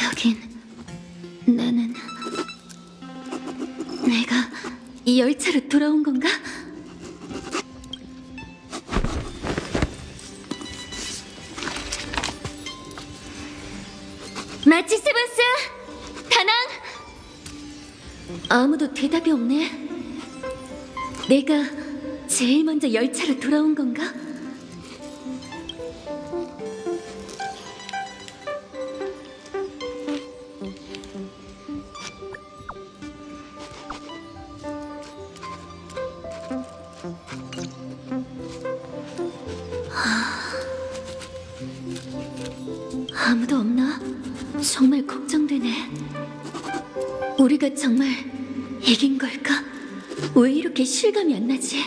여긴 나는 내가 이 열차로 돌아온 건가? 마치 세븐스! 다낭! 아무도 대답이 없네. 내가 제일 먼저 열차로 돌아온 건가? 아무도 없나? 정말 걱정되네. 우리가 정말 이긴 걸까? 왜 이렇게 실감이 안 나지?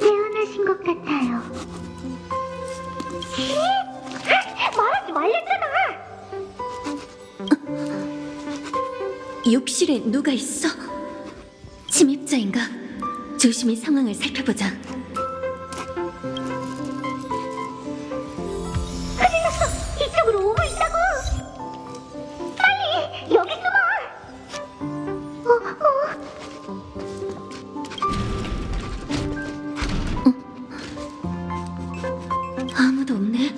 깨어나신 것 같아요. 말하지 말랬잖아. 욕실에 누가 있어? 침입자인가? 조심히 상황을 살펴보자. 큰일 났어. 이쪽으로 오고 있다고. 빨리 여기 숨어. 아무도 없네.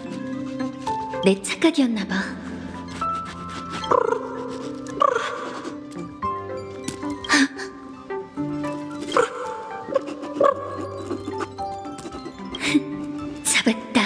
내 착각이었나 봐. 잡았다.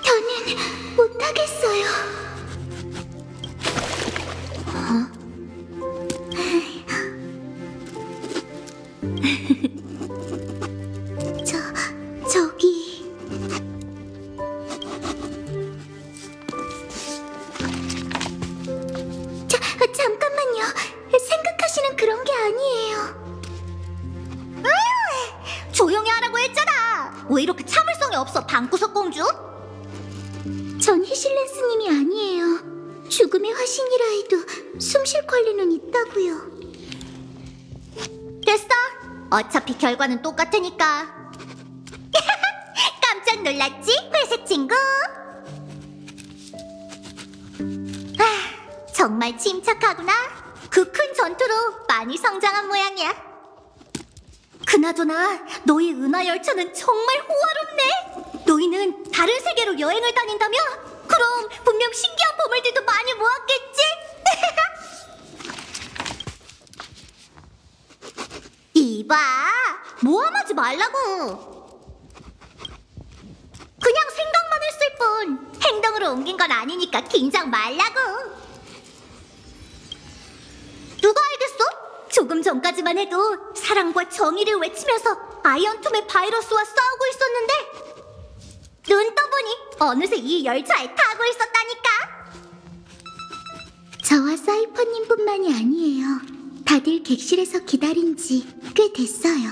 저는 못하겠어요. 저기 잠깐만요. 생각하시는 그런 게 아니에요. 조용히 하라고 했잖아. 왜 이렇게 참을성이 없어, 방구석 공주? 전 히실렌스님이 아니에요. 죽음의 화신이라 해도 숨 쉴 권리는 있다고요. 됐어. 어차피 결과는 똑같으니까. 깜짝 놀랐지, 회색 친구? 정말 침착하구나. 그 큰 전투로 많이 성장한 모양이야. 그나저나 너희 은하 열차는 정말 호화롭네. 너희는 다른 세계로 여행을 다닌다며? 그럼 분명 신기한 보물들도 많이 모았겠지? 이봐, 모함하지 말라고. 그냥 생각만 했을 뿐 행동으로 옮긴 건 아니니까 긴장 말라고. 누가 알겠어? 조금 전까지만 해도 사랑과 정의를 외치면서 아이언톰의 바이러스와 싸우고 있었는데 눈 떠보니 어느새 이 열차에 타고 있었다니까. 저와 사이퍼님뿐만이 아니에요. 다들 객실에서 기다린 지 꽤 됐어요.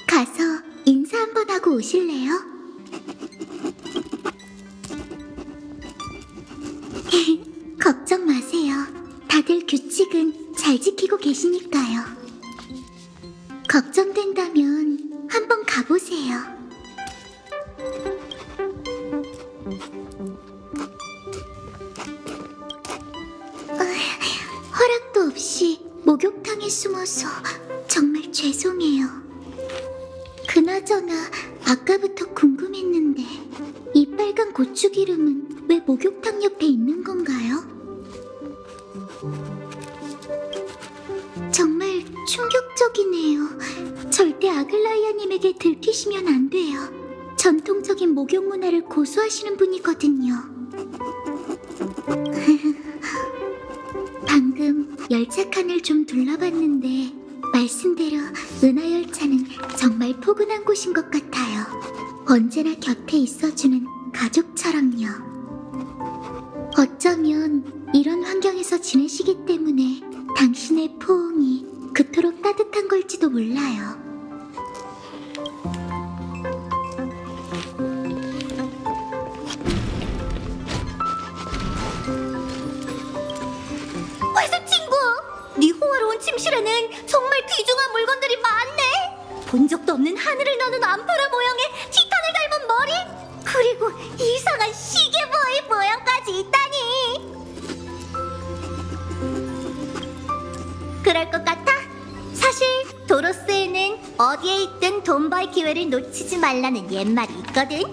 가서 인사 한번 하고 오실래요? 걱정 마세요. 다들 규칙은 잘 지키고 계시니까요. 걱정된다면 한번 가보세요. 허락도 없이 목욕탕에 숨어서 정말 죄송해요. 그나저나 아까부터 궁금했는데 이 빨간 고추기름은 왜 목욕탕 옆에 있는 건가요? 정말 충격적이네요. 절대 아글라이아님에게 들키시면 안 돼요. 전통적인 목욕 문화를 고수하시는 분이거든요. 방금 열차 칸을 좀 둘러봤는데 말씀대로 은하열차는 정말 포근한 곳인 것 같아요. 언제나 곁에 있어주는 가족처럼요. 어쩌면 이런 환경에서 지내시기 때문에 당신의 포옹이 그토록 따뜻한 걸지도 몰라요. 회색 친구! 네 호화로운 침실에는 정말 귀중한 물건들이 많네! 본 적도 없는 하늘을 나는 암파라 모양의 티탄을 닮은 머리! 그리고 이상한 시계보의 모양까지 있다니! 그럴 것 같아? 사실 도로스에는 어디에 있든 돈 벌 기회를 놓치지 말라는 옛말이 있거든?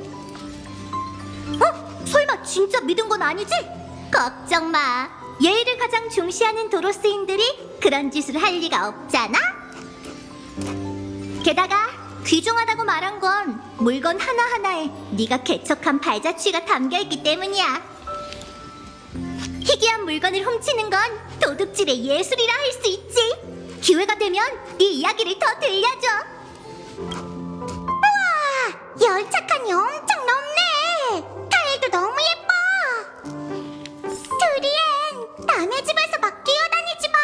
어? 설마 진짜 믿은 건 아니지? 걱정 마. 예의를 가장 중시하는 도로스인들이 그런 짓을 할 리가 없잖아? 게다가 귀중하다고 말한 건 물건 하나하나에 네가 개척한 발자취가 담겨있기 때문이야. 희귀한 물건을 훔치는 건 도둑질의 예술이라 할 수 있지. 기회가 되면 네 이야기를 더 들려줘. 우와! 열차 칸이 엄청 넓네. 타일도 너무 예뻐. 드리엔, 남의 집에서 막 뛰어다니지 마.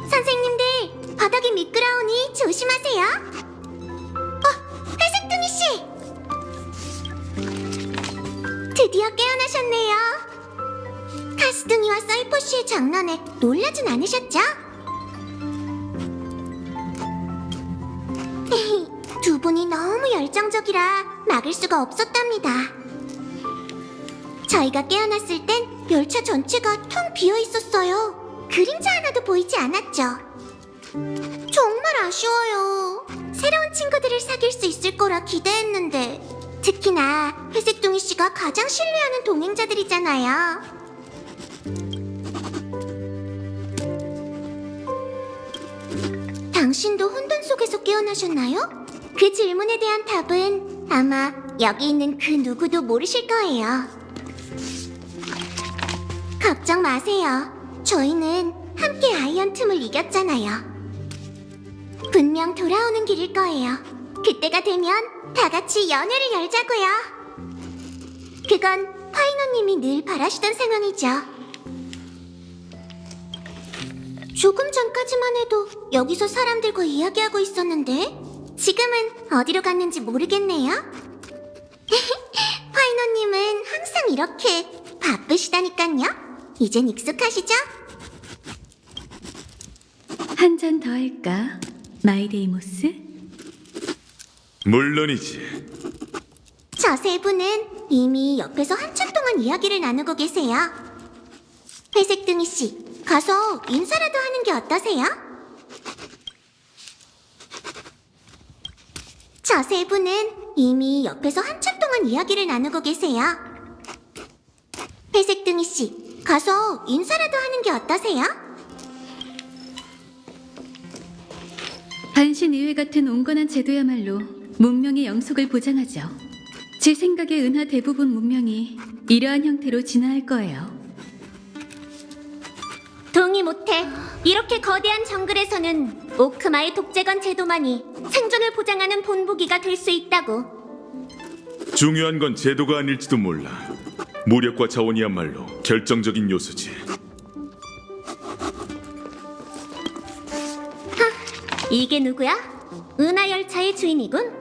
선생님들, 바닥이 미끄러우니 조심하세요. 회색둥이 씨! 드디어 깨어나셨네요. 가스둥이와 사이퍼 씨의 장난에 놀라진 않으셨죠? 두 분이 너무 열정적이라 막을 수가 없었답니다. 저희가 깨어났을 땐 열차 전체가 텅 비어 있었어요. 그림자 하나도 보이지 않았죠. 정말 아쉬워요. 새로운 친구들을 사귈 수 있을 거라 기대했는데. 특히나 회색둥이 씨가 가장 신뢰하는 동행자들이잖아요. 당신도 혼돈 속에서 깨어나셨나요? 그 질문에 대한 답은 아마 여기 있는 그 누구도 모르실 거예요. 걱정 마세요. 저희는 함께 아이언 틈을 이겼잖아요. 분명 돌아오는 길일 거예요. 그때가 되면 다 같이 연회를 열자고요. 그건 파이너님이 늘 바라시던 상황이죠. 조금 전까지만 해도 여기서 사람들과 이야기하고 있었는데 지금은 어디로 갔는지 모르겠네요. 파이너님은 항상 이렇게 바쁘시다니깐요. 이젠 익숙하시죠? 한 잔 더 할까? 마이데이모스? 물론이지. 저 세 분은 이미 옆에서 한참 동안 이야기를 나누고 계세요. 회색둥이 씨, 가서 인사라도 하는 게 어떠세요? 저 세 분은 이미 옆에서 한참 동안 이야기를 나누고 계세요. 회색둥이 씨, 가서 인사라도 하는 게 어떠세요? 반신의회 같은 온건한 제도야말로 문명의 영속을 보장하죠. 제 생각에 은하 대부분 문명이 이러한 형태로 진화할 거예요. 동의 못해. 이렇게 거대한 정글에서는 오크마의 독재관 제도만이 생존을 보장하는 본보기가 될 수 있다고. 중요한 건 제도가 아닐지도 몰라. 무력과 자원이야말로 결정적인 요소지. 이게 누구야? 은하열차의 주인이군.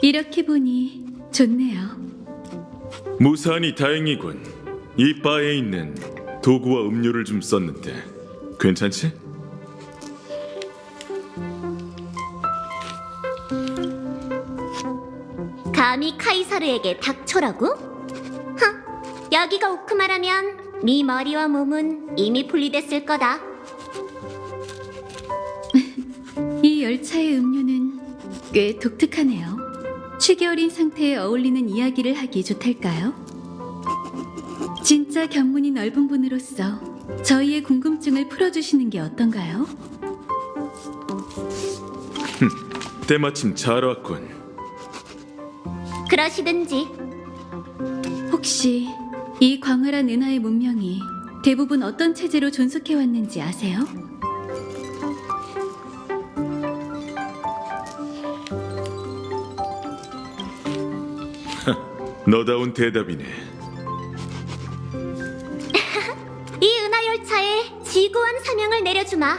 이렇게 보니 좋네요. 무사하니 다행이군. 이 바에 있는 도구와 음료를 좀 썼는데 괜찮지? 감히 카이사르에게 닥쳐라고? 흥, 여기가 오크마라면 네 머리와 몸은 이미 분리됐을 거다. 이 열차의 음료는 꽤 독특하네요. 취기 어린 상태에 어울리는 이야기를 하기 좋달까요? 진짜 견문이 넓은 분으로서 저희의 궁금증을 풀어주시는 게 어떤가요? 때마침 잘 왔군. 그러시든지. 혹시 이 광활한 은하의 문명이 대부분 어떤 체제로 존속해왔는지 아세요? 너다운 대답이네. 이 은하열차에 지구원 사명을 내려주마.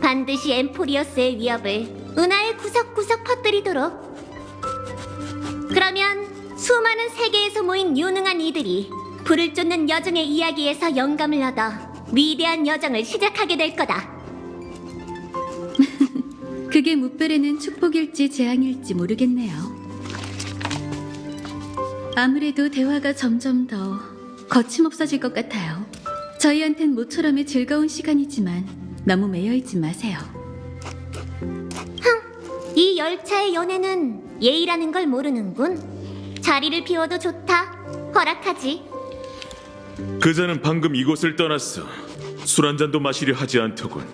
반드시 엠포리어스의 위협을 은하의 구석구석 퍼뜨리도록. 그러면 수많은 세계에서 모인 유능한 이들이 불을 쫓는 여정의 이야기에서 영감을 얻어 위대한 여정을 시작하게 될 거다. 그게 무별에는 축복일지 재앙일지 모르겠네요. 아무래도 대화가 점점 더 거침없어질 것 같아요. 저희한텐 모처럼의 즐거운 시간이지만 너무 매여있지 마세요. 이 열차의 연애는 예의라는 걸 모르는군. 자리를 비워도 좋다. 허락하지. 그자는 방금 이곳을 떠났어. 술 한 잔도 마시려 하지 않더군.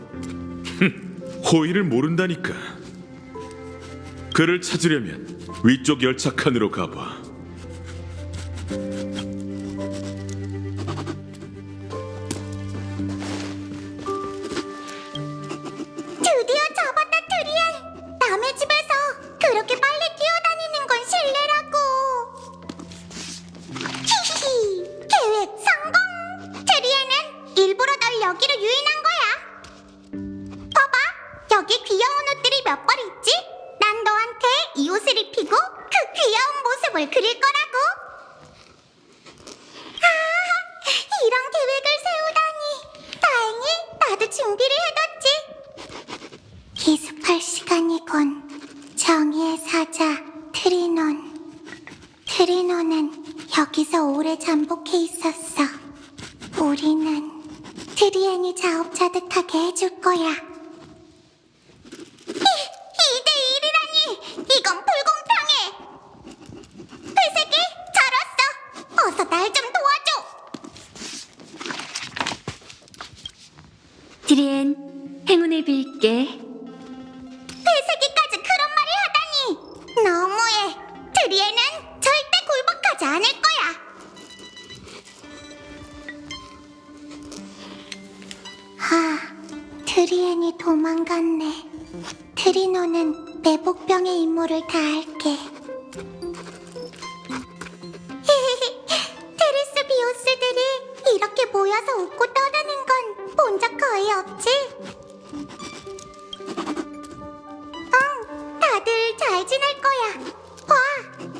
호의를 모른다니까. 그를 찾으려면 위쪽 열차 칸으로 가봐. 드디어 잡았다, 트리엔. 남의 집에서 그렇게 빨리 뛰어다니는 건 실례라고. 히히히, 계획 성공. 트리엔은 일부러 널 여기로 유인한 거야. 봐봐, 여기 귀여운 옷들이 몇 벌 있지? 난 너한테 이 옷을 입히고 그 귀여운 모습을 그릴 거라고. 이런 계획을 세우다니. 다행히 나도 준비를 해뒀지. 기습할 시간이군. 정의의 사자 트리논. 트리논은 여기서 오래 잠복해 있었어. 우리는 트리엔이 자업자득하게 해줄 거야. 2대1이라니! 이건 불공평해! 회색이 잘 왔어! 어서 날 좀 도와줘! 드리엔, 행운을 빌게. 회색이까지 그런 말을 하다니! 너무해! 트리에는 절대 굴복하지 않을 거야! 트리엔이 도망갔네. 트리노는 매복병의 임무를 다할게. 테리스 비오스들이 이렇게 모여서 웃고 떠드는 건 본 적 거의 없지? 응, 다들 잘 지낼 거야. 봐,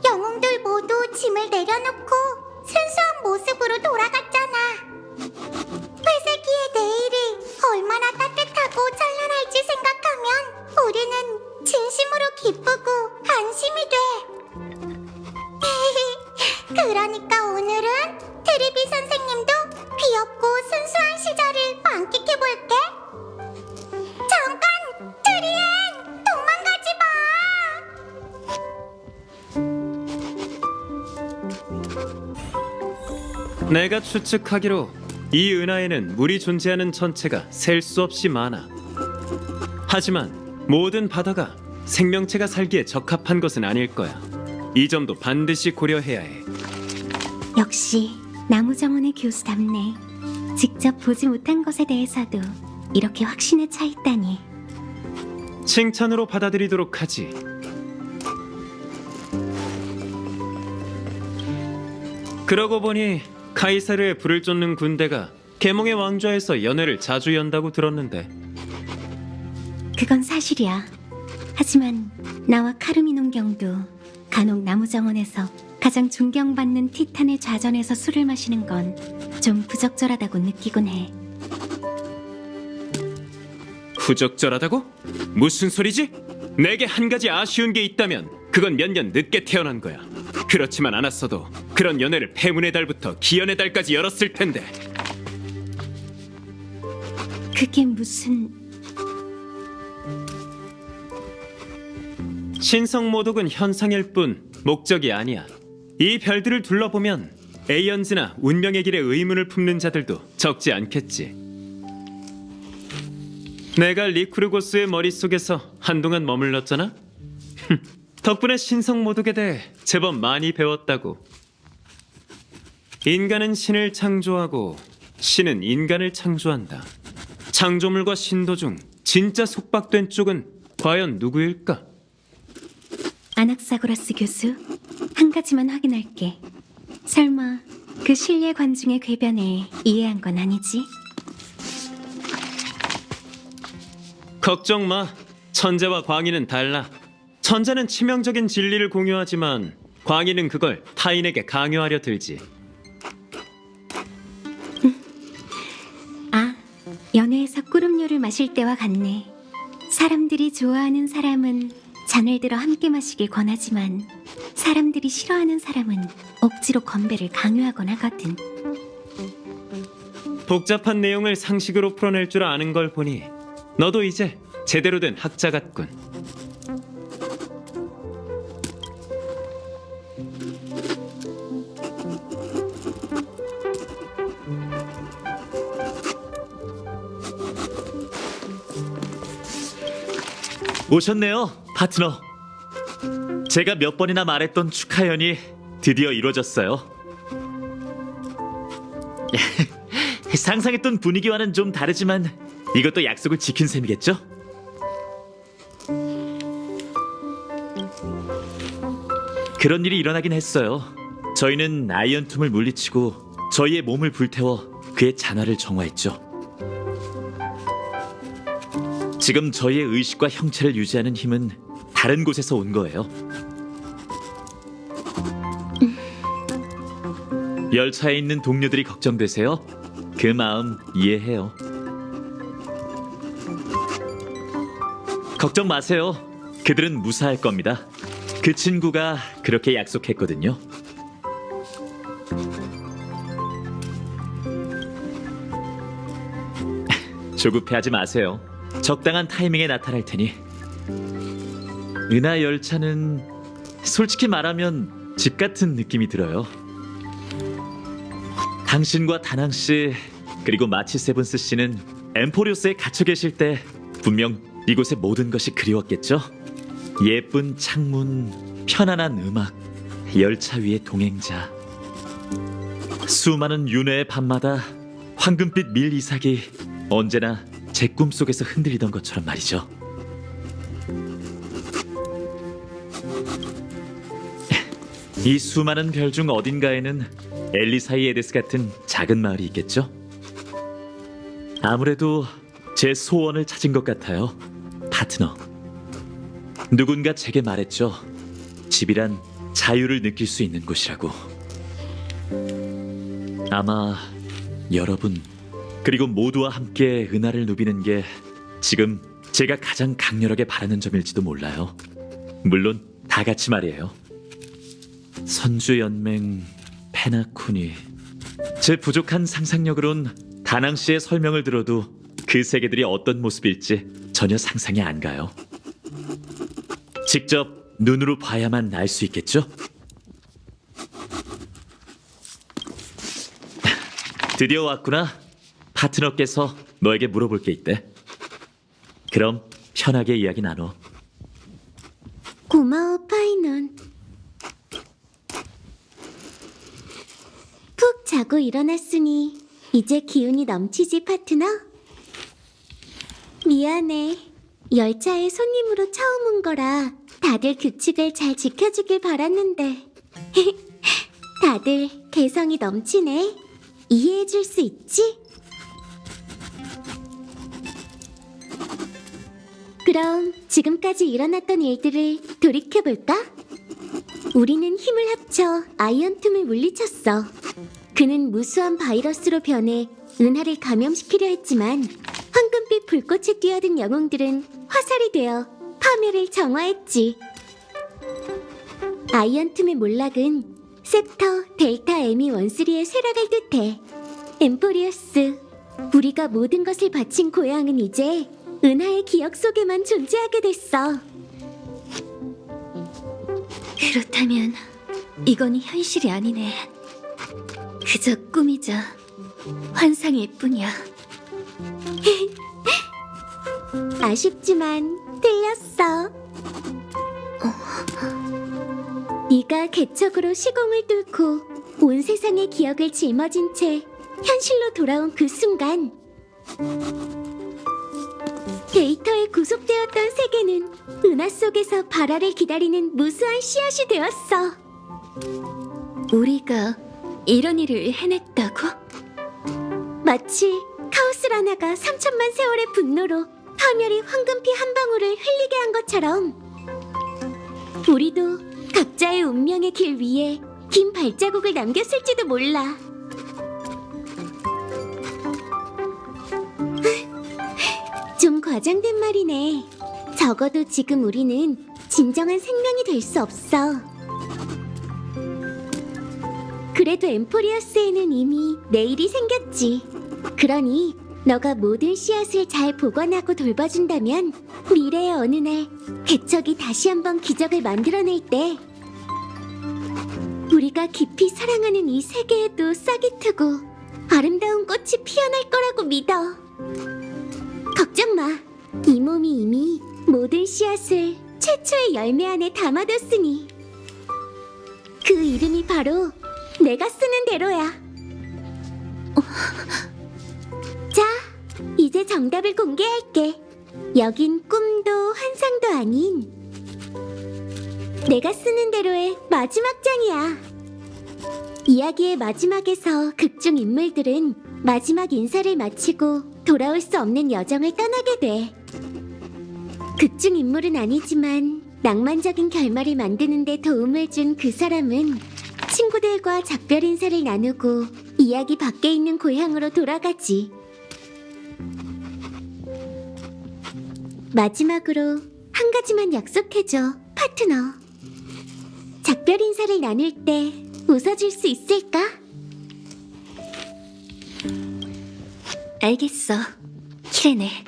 영웅들 모두 짐을 내려놓고 순수한 모습으로 돌아갔잖아. 회색이의 내일이 얼마나 따뜻하고 찬란할지 생각하면 우리는 진심으로 기쁘고 안심이 돼. 그러니까 오늘은 트리비 선생님도 귀엽고 순수한 시절을 만끽해볼게. 잠깐! 트리엔! 도망가지 마! 내가 추측하기로 이 은하에는 물이 존재하는 전체가 셀 수 없이 많아. 하지만 모든 바다가 생명체가 살기에 적합한 것은 아닐 거야. 이 점도 반드시 고려해야 해. 역시 나무정원의 교수답네. 직접 보지 못한 것에 대해서도 이렇게 확신에 차 있다니. 칭찬으로 받아들이도록 하지. 그러고 보니 카이사르의 불을 쫓는 군대가 계몽의 왕좌에서 연회를 자주 연다고 들었는데. 그건 사실이야. 하지만 나와 카르미논 경도 간혹 나무정원에서 가장 존경받는 티탄의 좌전에서 술을 마시는 건 좀 부적절하다고 느끼곤 해. 부적절하다고? 무슨 소리지? 내게 한 가지 아쉬운 게 있다면 그건 몇 년 늦게 태어난 거야. 그렇지만 않았어도 그런 연애를 폐문의 달부터 기연의 달까지 열었을 텐데. 그게 무슨... 신성 모독은 현상일 뿐 목적이 아니야. 이 별들을 둘러보면 에이언즈나 운명의 길에 의문을 품는 자들도 적지 않겠지. 내가 리쿠르고스의 머릿속에서 한동안 머물렀잖아? 덕분에 신성 모독에 대해 제법 많이 배웠다고. 인간은 신을 창조하고 신은 인간을 창조한다. 창조물과 신도 중 진짜 속박된 쪽은 과연 누구일까? 아낙사고라스 교수, 한 가지만 확인할게. 설마 그 신뢰 관중의 궤변을 이해한 건 아니지? 걱정 마. 천재와 광희는 달라. 천재는 치명적인 진리를 공유하지만 광희는 그걸 타인에게 강요하려 들지. 아, 연회에서 꿀음료를 마실 때와 같네. 사람들이 좋아하는 사람은 잔을 들어 함께 마시길 권하지만 사람들이 싫어하는 사람은 억지로 건배를 강요하곤 하거든. 복잡한 내용을 상식으로 풀어낼 줄 아는 걸 보니 너도 이제 제대로 된 학자 같군. 오셨네요, 파트너. 제가 몇 번이나 말했던 축하연이 드디어 이루어졌어요. 상상했던 분위기와는 좀 다르지만 이것도 약속을 지킨 셈이겠죠? 그런 일이 일어나긴 했어요. 저희는 아이언툼을 물리치고 저희의 몸을 불태워 그의 잔화를 정화했죠. 지금 저희의 의식과 형체를 유지하는 힘은 다른 곳에서 온 거예요. 열차에 있는 동료들이 걱정되세요? 그 마음 이해해요. 걱정 마세요. 그들은 무사할 겁니다. 그 친구가 그렇게 약속했거든요. 조급해하지 마세요. 적당한 타이밍에 나타날 테니. 은하 열차는 솔직히 말하면 집 같은 느낌이 들어요. 당신과 다낭 씨 그리고 마치 세븐스 씨는 엠포리오스에 갇혀 계실 때 분명 이곳의 모든 것이 그리웠겠죠? 예쁜 창문, 편안한 음악, 열차 위의 동행자, 수많은 윤회의 밤마다 황금빛 밀 이삭이 언제나 제 꿈속에서 흔들리던 것처럼 말이죠. 이 수많은 별 중 어딘가에는 엘리사이에데스 같은 작은 마을이 있겠죠? 아무래도 제 소원을 찾은 것 같아요, 파트너. 누군가 제게 말했죠. 집이란 자유를 느낄 수 있는 곳이라고. 아마 여러분 그리고 모두와 함께 은하를 누비는 게 지금 제가 가장 강렬하게 바라는 점일지도 몰라요. 물론 다 같이 말이에요. 선주연맹, 페나쿠니. 제 부족한 상상력으론 다낭 씨의 설명을 들어도 그 세계들이 어떤 모습일지 전혀 상상이 안 가요. 직접 눈으로 봐야만 알 수 있겠죠? 드디어 왔구나. 파트너께서 너에게 물어볼 게 있대. 그럼 편하게 이야기 나눠. 고마워, 파이논. 푹 자고 일어났으니 이제 기운이 넘치지, 파트너? 미안해. 열차에 손님으로 처음 온 거라 다들 규칙을 잘 지켜주길 바랐는데 다들 개성이 넘치네. 이해해줄 수 있지? 그럼 지금까지 일어났던 일들을 돌이켜볼까? 우리는 힘을 합쳐 아이언툼을 물리쳤어. 그는 무수한 바이러스로 변해 은하를 감염시키려 했지만 황금빛 불꽃에 뛰어든 영웅들은 화살이 되어 파멸을 정화했지. 아이언툼의 몰락은 셉터 델타 에미 원스리의 쇠락을 뜻해. 엠포리우스, 우리가 모든 것을 바친 고향은 이제 은하의 기억 속에만 존재하게 됐어. 그렇다면 이건 현실이 아니네. 그저 꿈이자 환상일 뿐이야. 아쉽지만 틀렸어. 네가 개척으로 시공을 뚫고 온 세상의 기억을 짊어진 채 현실로 돌아온 그 순간 데이터에 구속되었던 세계는 은하 속에서 발화를 기다리는 무수한 씨앗이 되었어. 우리가 이런 일을 해냈다고? 마치 카오스 라나가 3천만 세월의 분노로 파멸이 황금피 한 방울을 흘리게 한 것처럼 우리도 각자의 운명의 길 위에 긴 발자국을 남겼을지도 몰라. 좀 과장된 말이네. 적어도 지금 우리는 진정한 생명이 될 수 없어. 그래도 엠포리어스에는 이미 내일이 생겼지. 그러니 너가 모든 씨앗을 잘 보관하고 돌봐준다면 미래의 어느 날 개척이 다시 한번 기적을 만들어낼 때 우리가 깊이 사랑하는 이 세계에도 싹이 트고 아름다운 꽃이 피어날 거라고 믿어. 걱정 마. 이 몸이 이미 모든 씨앗을 최초의 열매 안에 담아뒀으니 그 이름이 바로 내가 쓰는 대로야. 자, 이제 정답을 공개할게. 여긴 꿈도 환상도 아닌 내가 쓰는 대로의 마지막 장이야. 이야기의 마지막에서 극중 인물들은 마지막 인사를 마치고 돌아올 수 없는 여정을 떠나게 돼. 극중 인물은 아니지만 낭만적인 결말을 만드는 데 도움을 준 그 사람은 친구들과 작별 인사를 나누고 이야기 밖에 있는 고향으로 돌아가지. 마지막으로 한 가지만 약속해줘, 파트너. 작별 인사를 나눌 때 웃어줄 수 있을까? 알겠어, 키레네.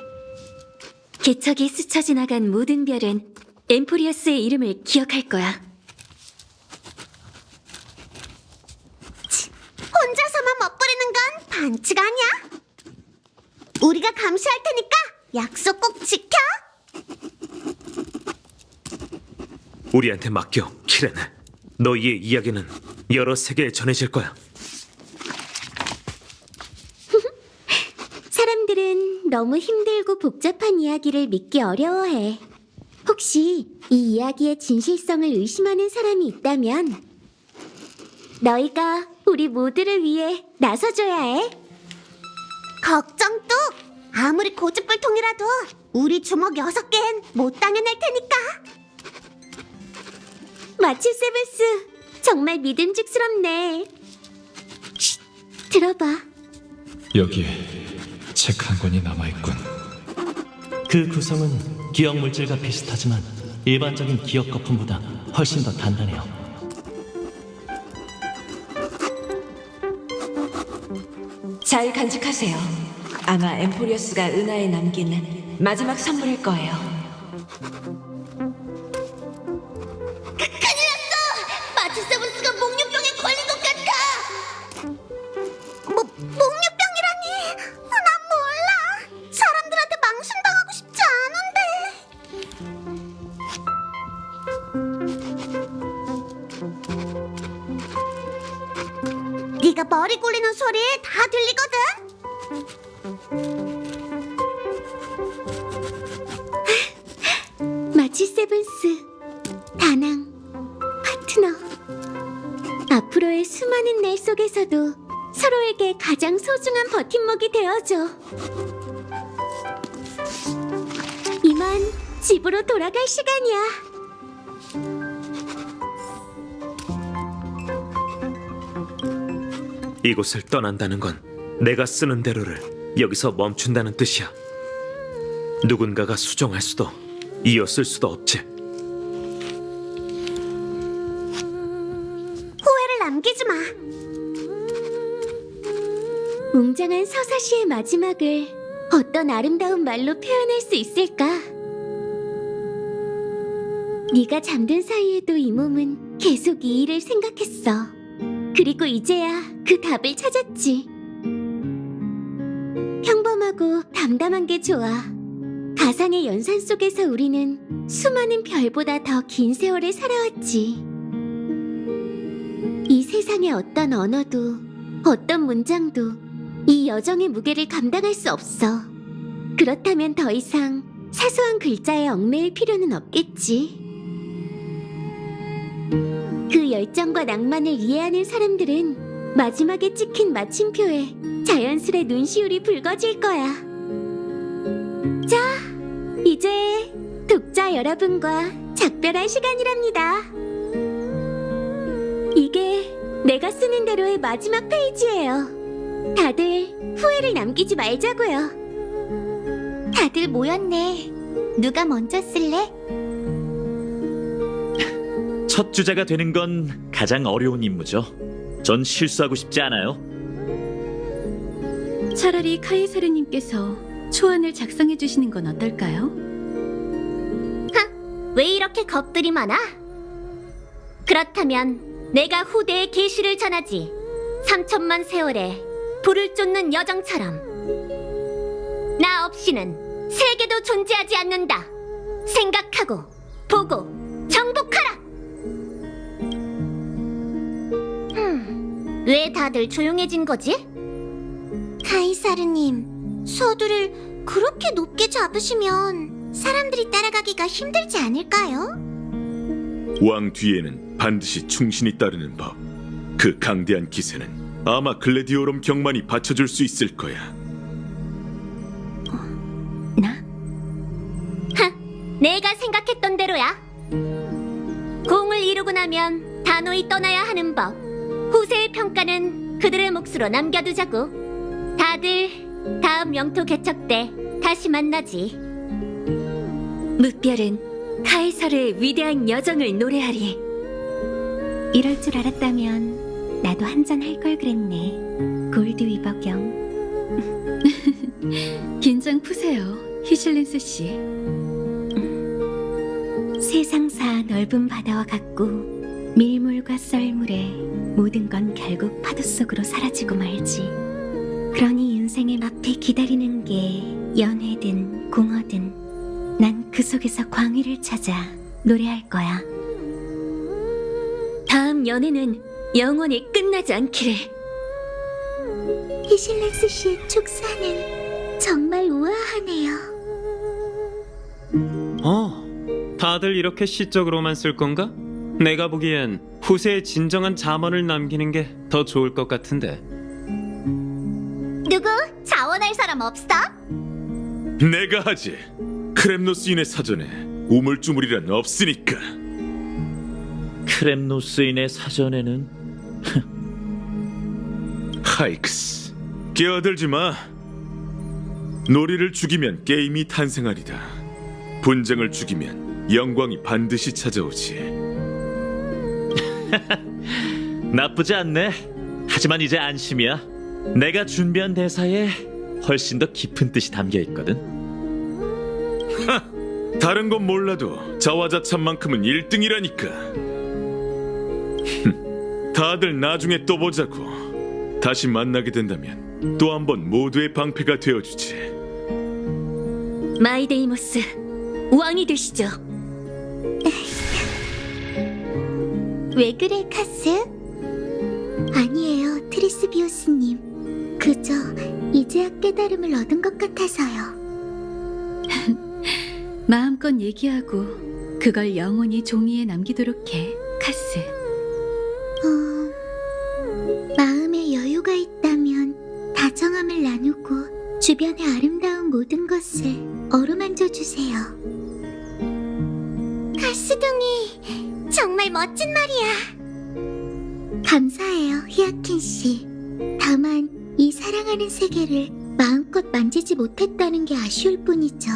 개척이 스쳐 지나간 모든 별은 엠포리어스의 이름을 기억할 거야. 혼자서만 멋부리는 건 반칙 아니야? 우리가 감시할 테니까 약속 꼭 지켜. 우리한테 맡겨, 키레네. 너희의 이야기는 여러 세계에 전해질 거야. 사람들은 너무 힘들고 복잡한 이야기를 믿기 어려워해. 혹시 이 이야기의 진실성을 의심하는 사람이 있다면 너희가 우리 모두를 위해 나서줘야 해. 걱정 뚝. 아무리 고집불통이라도 우리 주먹 6개엔 못 당해낼 테니까. 마치 세븐스, 정말 믿음직스럽네. 쉿, 들어봐. 여기에 책 한 권이 남아있군. 그 구성은 기억 물질과 비슷하지만 일반적인 기억 거품보다 훨씬 더 단단해요. 잘 간직하세요. 아마 엠포리어스가 은하에 남긴 마지막 선물일 거예요. 큰일 났어. 마치 세븐스가 목류병에 걸린 것 같아. 목류병이라니. 난 몰라. 사람들한테 망신당하고 싶지 않은데. 네가 머리 굴리는 소리 다 들리거든. 마치 세븐스, 다낭, 파트너. 앞으로의 수많은 날 속에서도 서로에게 가장 소중한 버팀목이 되어줘. 이만 집으로 돌아갈 시간이야. 이곳을 떠난다는 건 내가 쓰는 대로를 여기서 멈춘다는 뜻이야. 누군가가 수정할 수도 이었을 수도 없지. 후회를 남기지 마. 웅장한 서사시의 마지막을 어떤 아름다운 말로 표현할 수 있을까? 네가 잠든 사이에도 이 몸은 계속 이 일을 생각했어. 그리고 이제야 그 답을 찾았지. 평범하고 담담한 게 좋아. 가상의 연산 속에서 우리는 수많은 별보다 더 긴 세월을 살아왔지. 이 세상의 어떤 언어도, 어떤 문장도 이 여정의 무게를 감당할 수 없어. 그렇다면 더 이상 사소한 글자에 얽매일 필요는 없겠지. 그 열정과 낭만을 이해하는 사람들은 마지막에 찍힌 마침표에 자연스레 눈시울이 붉어질 거야. 자, 이제 독자 여러분과 작별할 시간이랍니다. 이게 내가 쓰는 대로의 마지막 페이지예요. 다들 후회를 남기지 말자고요. 다들 모였네. 누가 먼저 쓸래? 첫 주자가 되는 건 가장 어려운 임무죠. 전 실수하고 싶지 않아요. 차라리 카이사르님께서 초안을 작성해 주시는 건 어떨까요? 왜 이렇게 겁들이 많아? 그렇다면 내가 후대에 계시를 전하지. 3천만 세월에 불을 쫓는 여정처럼. 나 없이는 세계도 존재하지 않는다. 생각하고 보고 정복하라. 왜 다들 조용해진 거지? 카이사르님, 서두를 그렇게 높게 잡으시면 사람들이 따라가기가 힘들지 않을까요? 왕 뒤에는 반드시 충신이 따르는 법. 그 강대한 기세는 아마 글래디오롬 경만이 받쳐줄 수 있을 거야. 나? 내가 생각했던 대로야. 공을 이루고 나면 단호히 떠나야 하는 법. 후세의 평가는 그들의 몫으로 남겨두자고. 다들 다음 영토 개척 때 다시 만나지. 무별은 카이사르의 위대한 여정을 노래하리. 이럴 줄 알았다면 나도 한잔 할 걸 그랬네. 골드 위버경. 긴장 푸세요, 히실린스 씨. 세상사 넓은 바다와 같고 밀물과 썰물에 모든 건 결국 파도 속으로 사라지고 말지. 그러니 인생의 앞에 기다리는 게 연회든 공허든 난 그 속에서 광희를 찾아 노래할 거야. 다음 연애는 영원히 끝나지 않기를. 히실렉스 씨의 촉사는 정말 우아하네요. 다들 이렇게 시적으로만 쓸 건가? 내가 보기엔 후세에 진정한 잠언을 남기는 게 더 좋을 것 같은데. 누구 자원할 사람 없어? 내가 하지. 크렘노스인의 사전에 우물쭈물이란 없으니까. 크렘노스인의 사전에는 하이크스, 끼어들지 마. 놀이를 죽이면 게임이 탄생하리다. 분쟁을 죽이면 영광이 반드시 찾아오지. 나쁘지 않네. 하지만 이제 안심이야. 내가 준비한 대사에 훨씬 더 깊은 뜻이 담겨 있거든. 다른 건 몰라도 자화자찬만큼은 1등이라니까. 다들 나중에 또 보자고. 다시 만나게 된다면 또 한 번 모두의 방패가 되어주지. 마이데이모스, 왕이 되시죠. 왜 그래, 카스? 아니에요, 트리스비우스님. 그저 이제야 깨달음을 얻은 것 같아서요. 마음껏 얘기하고 그걸 영원히 종이에 남기도록 해, 카스. 마음에 여유가 있다면 다정함을 나누고 주변의 아름다운 모든 것을 어루만져 주세요. 카스둥이, 정말 멋진 말이야. 감사해요, 히아킨 씨. 다만 이 사랑하는 세계를 마음껏 만지지 못했다는 게 아쉬울 뿐이죠.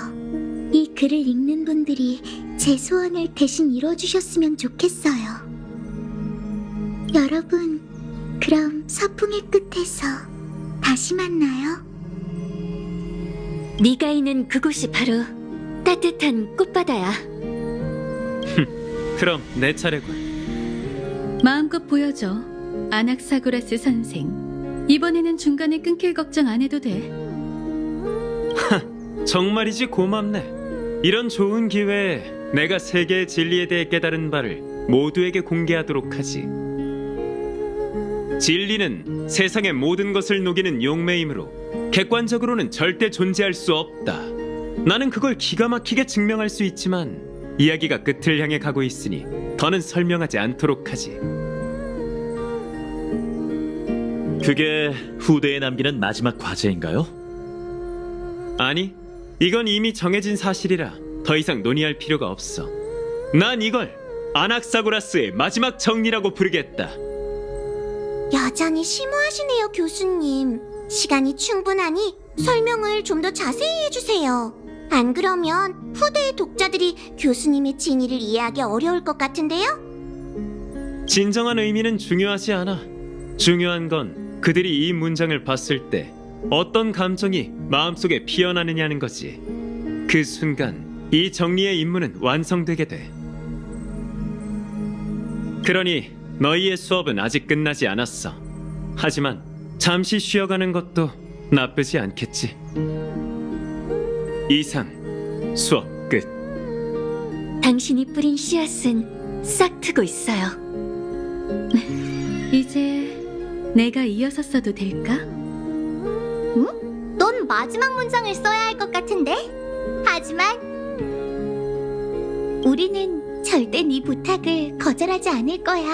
이 글을 읽는 분들이 제 소원을 대신 이뤄주셨으면 좋겠어요. 여러분, 그럼 서풍의 끝에서 다시 만나요. 네가 있는 그곳이 바로 따뜻한 꽃바다야. 그럼 내 차례군. 마음껏 보여줘. 아낙사고라스 선생. 이번에는 중간에 끊길 걱정 안 해도 돼. 정말이지 고맙네. 이런 좋은 기회에 내가 세계의 진리에 대해 깨달은 바를 모두에게 공개하도록 하지. 진리는 세상의 모든 것을 녹이는 용매이므로 객관적으로는 절대 존재할 수 없다. 나는 그걸 기가 막히게 증명할 수 있지만 이야기가 끝을 향해 가고 있으니 더는 설명하지 않도록 하지. 그게 후대에 남기는 마지막 과제인가요? 아니, 이건 이미 정해진 사실이라 더 이상 논의할 필요가 없어. 난 이걸 아낙사고라스의 마지막 정리라고 부르겠다. 여전히 심오하시네요, 교수님. 시간이 충분하니 설명을 좀 더 자세히 해주세요. 안 그러면 후대의 독자들이 교수님의 진의를 이해하기 어려울 것 같은데요? 진정한 의미는 중요하지 않아. 중요한 건 그들이 이 문장을 봤을 때 어떤 감정이 마음속에 피어나느냐는 거지. 그 순간 이 정리의 임무는 완성되게 돼. 그러니 너희의 수업은 아직 끝나지 않았어. 하지만 잠시 쉬어가는 것도 나쁘지 않겠지. 이상 수업 끝. 당신이 뿌린 씨앗은 싹 트고 있어요. 이제 내가 이어서 써도 될까? 넌 마지막 문장을 써야 할 것 같은데? 하지만 우리는 절대 네 부탁을 거절하지 않을 거야,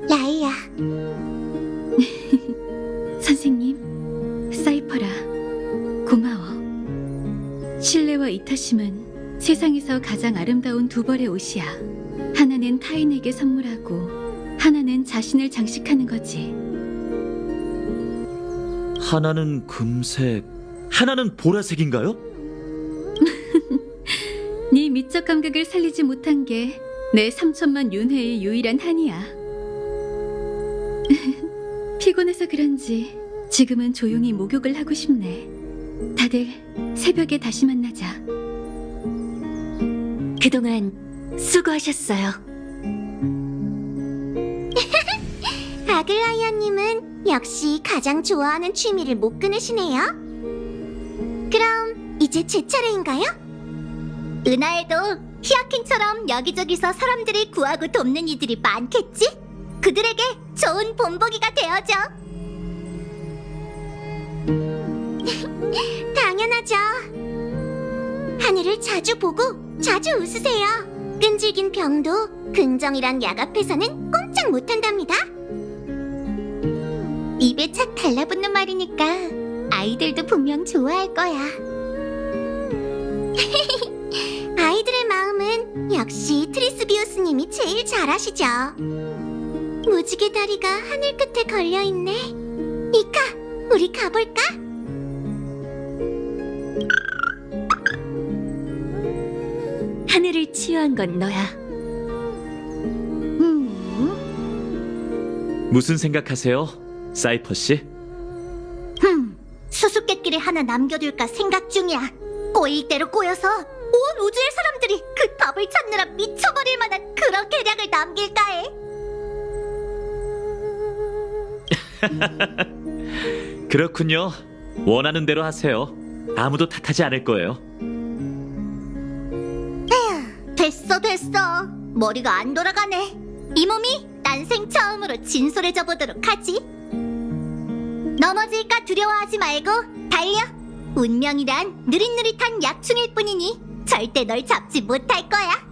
라이야. 선생님, 사이퍼라, 고마워. 신뢰와 이타심은 세상에서 가장 아름다운 두 벌의 옷이야. 하나는 타인에게 선물하고 하나는 자신을 장식하는 거지. 하나는 금색, 하나는 보라색인가요? 네 미적 감각을 살리지 못한 게 내 3천만 윤회의 유일한 한이야. 피곤해서 그런지 지금은 조용히 목욕을 하고 싶네. 다들 새벽에 다시 만나자. 그동안 수고하셨어요. 아글라이아님은 역시 가장 좋아하는 취미를 못 끊으시네요. 그럼 이제 제 차례인가요? 은하에도 히아킹처럼 여기저기서 사람들을 구하고 돕는 이들이 많겠지? 그들에게 좋은 본보기가 되어줘. 당연하죠. 하늘을 자주 보고 자주 웃으세요. 끈질긴 병도 긍정이란 약 앞에서는 꼼짝 못한답니다. 입에 착 달라붙는 말이니까 아이들도 분명 좋아할 거야. 아이들의 마음은 역시 트리스비우스님이 제일 잘하시죠. 무지개 다리가 하늘 끝에 걸려있네. 이카, 우리 가볼까? 하늘을 치유한 건 너야. 무슨 생각하세요, 사이퍼 씨? 수수께끼를 하나 남겨둘까 생각 중이야. 꼬이대로 꼬여서 온 우주의 사람들이 그 답을 찾느라 미쳐버릴 만한 그런 계략을 남길까 해. 그렇군요. 원하는 대로 하세요. 아무도 탓하지 않을 거예요. 됐어. 머리가 안 돌아가네. 이 몸이 난생 처음으로 진솔해져 보도록 하지. 넘어질까 두려워하지 말고 달려. 운명이란 느릿느릿한 약충일 뿐이니 절대 널 잡지 못할 거야.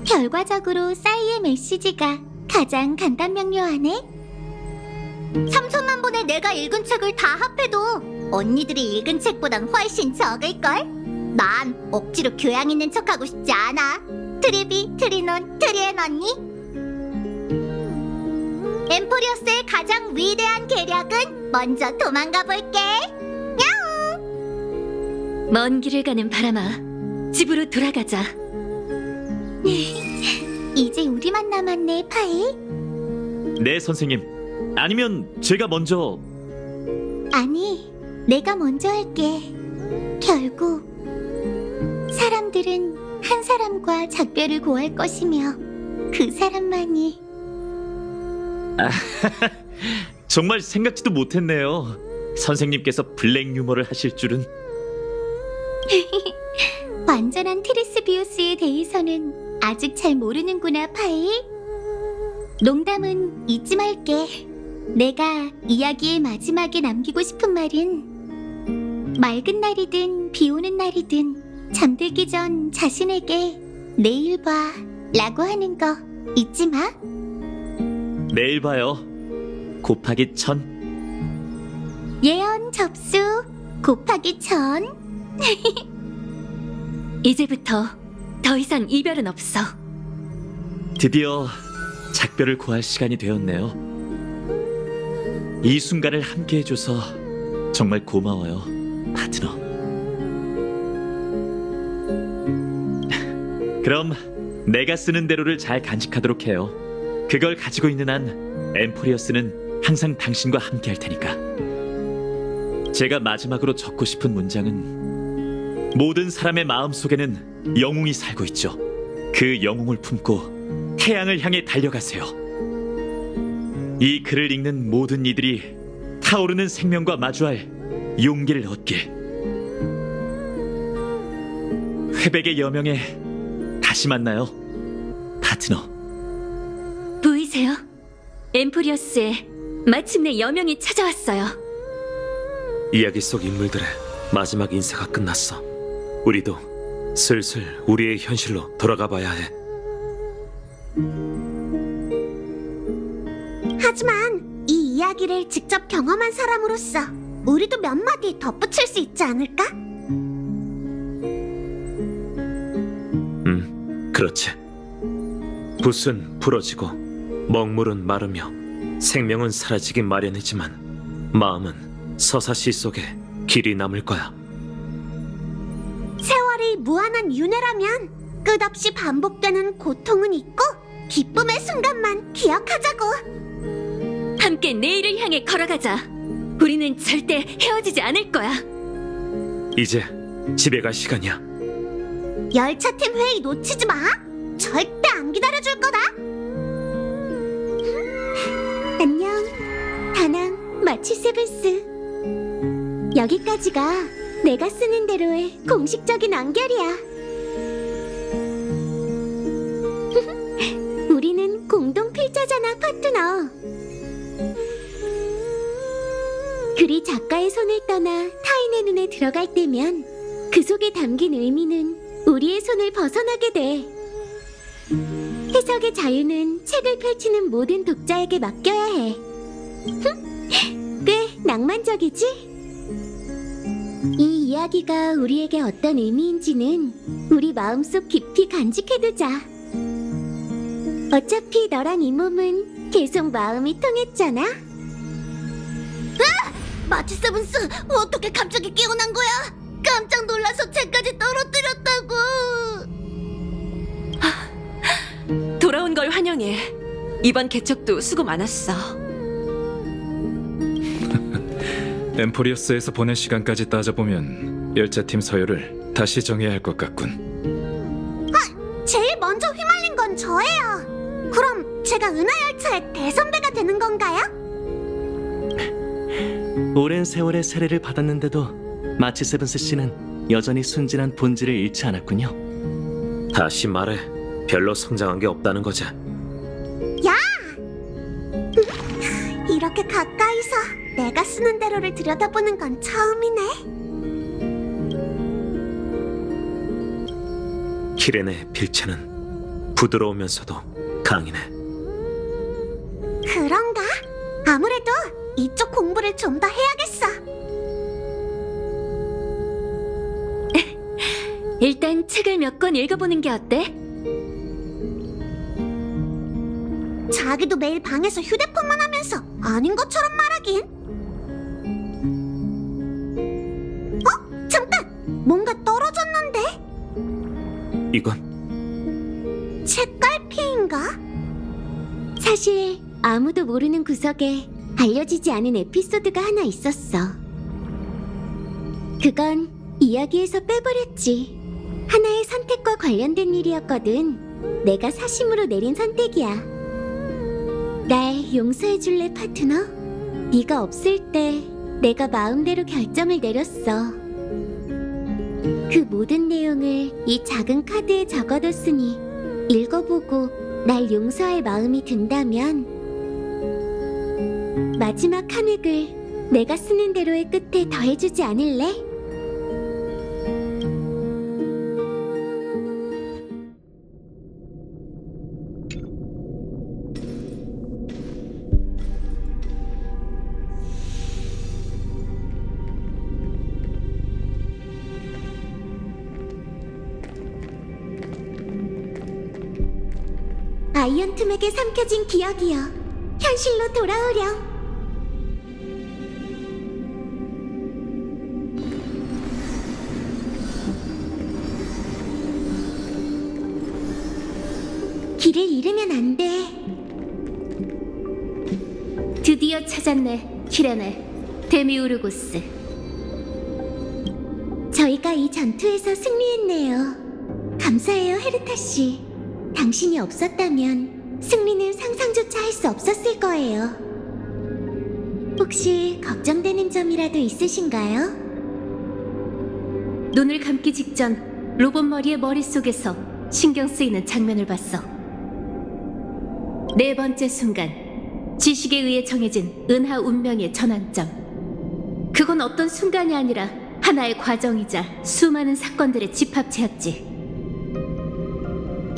결과적으로 싸이의 메시지가 가장 간단명료하네. 3천만 번의 내가 읽은 책을 다 합해도 언니들이 읽은 책보단 훨씬 적을걸? 난 억지로 교양 있는 척하고 싶지 않아. 트리비, 트리논, 트리엔 언니. 엠포리어스의 가장 위대한 계략은 먼저 도망가 볼게. 먼 길을 가는 바람아, 집으로 돌아가자. 이제 우리만 남았네, 파이. 네, 선생님. 아니면 제가 먼저... 아니, 내가 먼저 할게. 결국 사람들은 한 사람과 작별을 고할 것이며 그 사람만이 정말 생각지도 못했네요. 선생님께서 블랙 유머를 하실 줄은. 완전한 트리스비우스에 대해서는 아직 잘 모르는구나, 파일. 농담은 잊지 말게. 내가 이야기의 마지막에 남기고 싶은 말은 맑은 날이든 비 오는 날이든 잠들기 전 자신에게 내일 봐 라고 하는 거 잊지 마. 내일 봐요. 곱하기 1000. 예언 접수 곱하기 1000. 이제부터 더 이상 이별은 없어. 드디어 작별을 고할 시간이 되었네요. 이 순간을 함께 해줘서 정말 고마워요, 파트너. 그럼 내가 쓰는 대로를 잘 간직하도록 해요. 그걸 가지고 있는 한 엠포리어스는 항상 당신과 함께 할 테니까. 제가 마지막으로 적고 싶은 문장은 모든 사람의 마음속에는 영웅이 살고 있죠. 그 영웅을 품고 태양을 향해 달려가세요. 이 글을 읽는 모든 이들이 타오르는 생명과 마주할 용기를 얻길. 회백의 여명에 다시 만나요, 파트너. 보이세요? 엠포리어스에 마침내 여명이 찾아왔어요. 이야기 속 인물들의 마지막 인사가 끝났어. 우리도 슬슬 우리의 현실로 돌아가 봐야 해. 하지만 이 이야기를 직접 경험한 사람으로서 우리도 몇 마디 덧붙일 수 있지 않을까? 그렇지. 붓은 부러지고 먹물은 마르며 생명은 사라지기 마련이지만 마음은 서사시 속에 길이 남을 거야. 세월이 무한한 윤회라면 끝없이 반복되는 고통은 있고 기쁨의 순간만 기억하자고. 함께 내일을 향해 걸어가자. 우리는 절대 헤어지지 않을 거야. 이제 집에 갈 시간이야. 열차팀 회의 놓치지 마. 절대 안 기다려줄 거다. 안녕, 다낭 마치 세븐스. 여기까지가 내가 쓰는 대로의 공식적인 완결이야. 우리는 공동 필자잖아, 파트너. 글이 작가의 손을 떠나 타인의 눈에 들어갈 때면 그 속에 담긴 의미는 우리의 손을 벗어나게 돼. 해석의 자유는 책을 펼치는 모든 독자에게 맡겨야 해. 꽤 낭만적이지? 이 이야기가 우리에게 어떤 의미인지는 우리 마음속 깊이 간직해두자. 어차피 너랑 이 몸은 계속 마음이 통했잖아. 마치 세븐스, 어떻게 갑자기 깨어난 거야? 깜짝 놀라서 책까지 떨어뜨렸다고. 돌아온 걸 환영해. 이번 개척도 수고 많았어. 엠포리어스에서 보낸 시간까지 따져보면 열차팀 서열을 다시 정해야 할 것 같군. 제일 먼저 휘말린 건 저예요. 그럼 제가 은하열차의 대선배가 되는 건가요? 오랜 세월의 세례를 받았는데도 마치 세븐스 씨는 여전히 순진한 본질을 잃지 않았군요. 다시 말해. 별로 성장한 게 없다는 거지. 이렇게 가까이서 내가 쓰는 대로를 들여다보는 건 처음이네. 키렌의 필체는 부드러우면서도 강인해. 그런가? 아무래도 이쪽 공부를 좀 더 해야겠어. 일단 책을 몇 권 읽어보는 게 어때? 자기도 매일 방에서 휴대폰만 하면서 아닌 것처럼 말하긴. 잠깐! 뭔가 떨어졌는데? 이건 책갈피인가? 사실 아무도 모르는 구석에 알려지지 않은 에피소드가 하나 있었어. 그건 이야기에서 빼버렸지. 하나의 선택과 관련된 일이었거든. 내가 사심으로 내린 선택이야. 날 용서해줄래, 파트너? 네가 없을 때 내가 마음대로 결정을 내렸어. 그 모든 내용을 이 작은 카드에 적어뒀으니 읽어보고 날 용서할 마음이 든다면 마지막 한 획을 내가 쓰는 대로의 끝에 더해주지 않을래? 아이언툼에게 삼켜진 기억이여, 현실로 돌아오렴. 길을 잃으면 안 돼. 드디어 찾았네, 키레네. 데미우르고스. 저희가 이 전투에서 승리했네요. 감사해요, 헤르타 씨. 당신이 없었다면 승리는 상상조차 할 수 없었을 거예요. 혹시 걱정되는 점이라도 있으신가요? 눈을 감기 직전 로봇 머리의 머릿속에서 신경 쓰이는 장면을 봤어. 네 번째 순간, 지식에 의해 정해진 은하 운명의 전환점. 그건 어떤 순간이 아니라 하나의 과정이자 수많은 사건들의 집합체였지.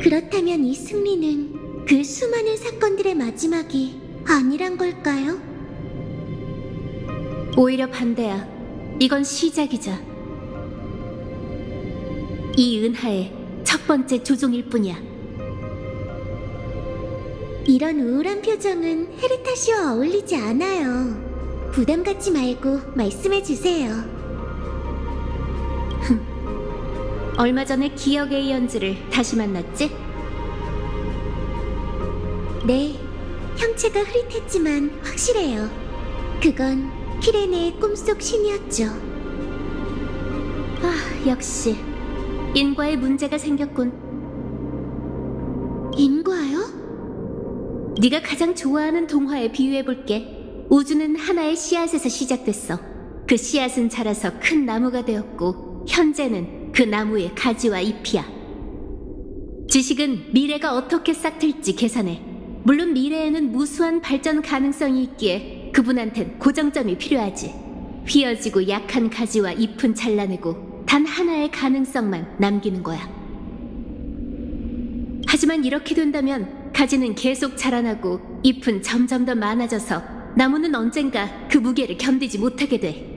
그렇다면 이 승리는 그 수많은 사건들의 마지막이 아니란 걸까요? 오히려 반대야. 이건 시작이자 이 은하의 첫 번째 조종일 뿐이야. 이런 우울한 표정은 헤르타 씨와 어울리지 않아요. 부담 갖지 말고 말씀해 주세요. 얼마 전에 기억 에이언즈를 다시 만났지? 네, 형체가 흐릿했지만 확실해요. 그건 키레네의 꿈속 신이었죠. 아, 역시 인과에 문제가 생겼군. 인과요? 네가 가장 좋아하는 동화에 비유해볼게. 우주는 하나의 씨앗에서 시작됐어. 그 씨앗은 자라서 큰 나무가 되었고 현재는 그 나무의 가지와 잎이야. 지식은 미래가 어떻게 싹틀지 계산해. 물론 미래에는 무수한 발전 가능성이 있기에 그분한텐 고정점이 필요하지. 휘어지고 약한 가지와 잎은 잘라내고 단 하나의 가능성만 남기는 거야. 하지만 이렇게 된다면 가지는 계속 자라나고 잎은 점점 더 많아져서 나무는 언젠가 그 무게를 견디지 못하게 돼.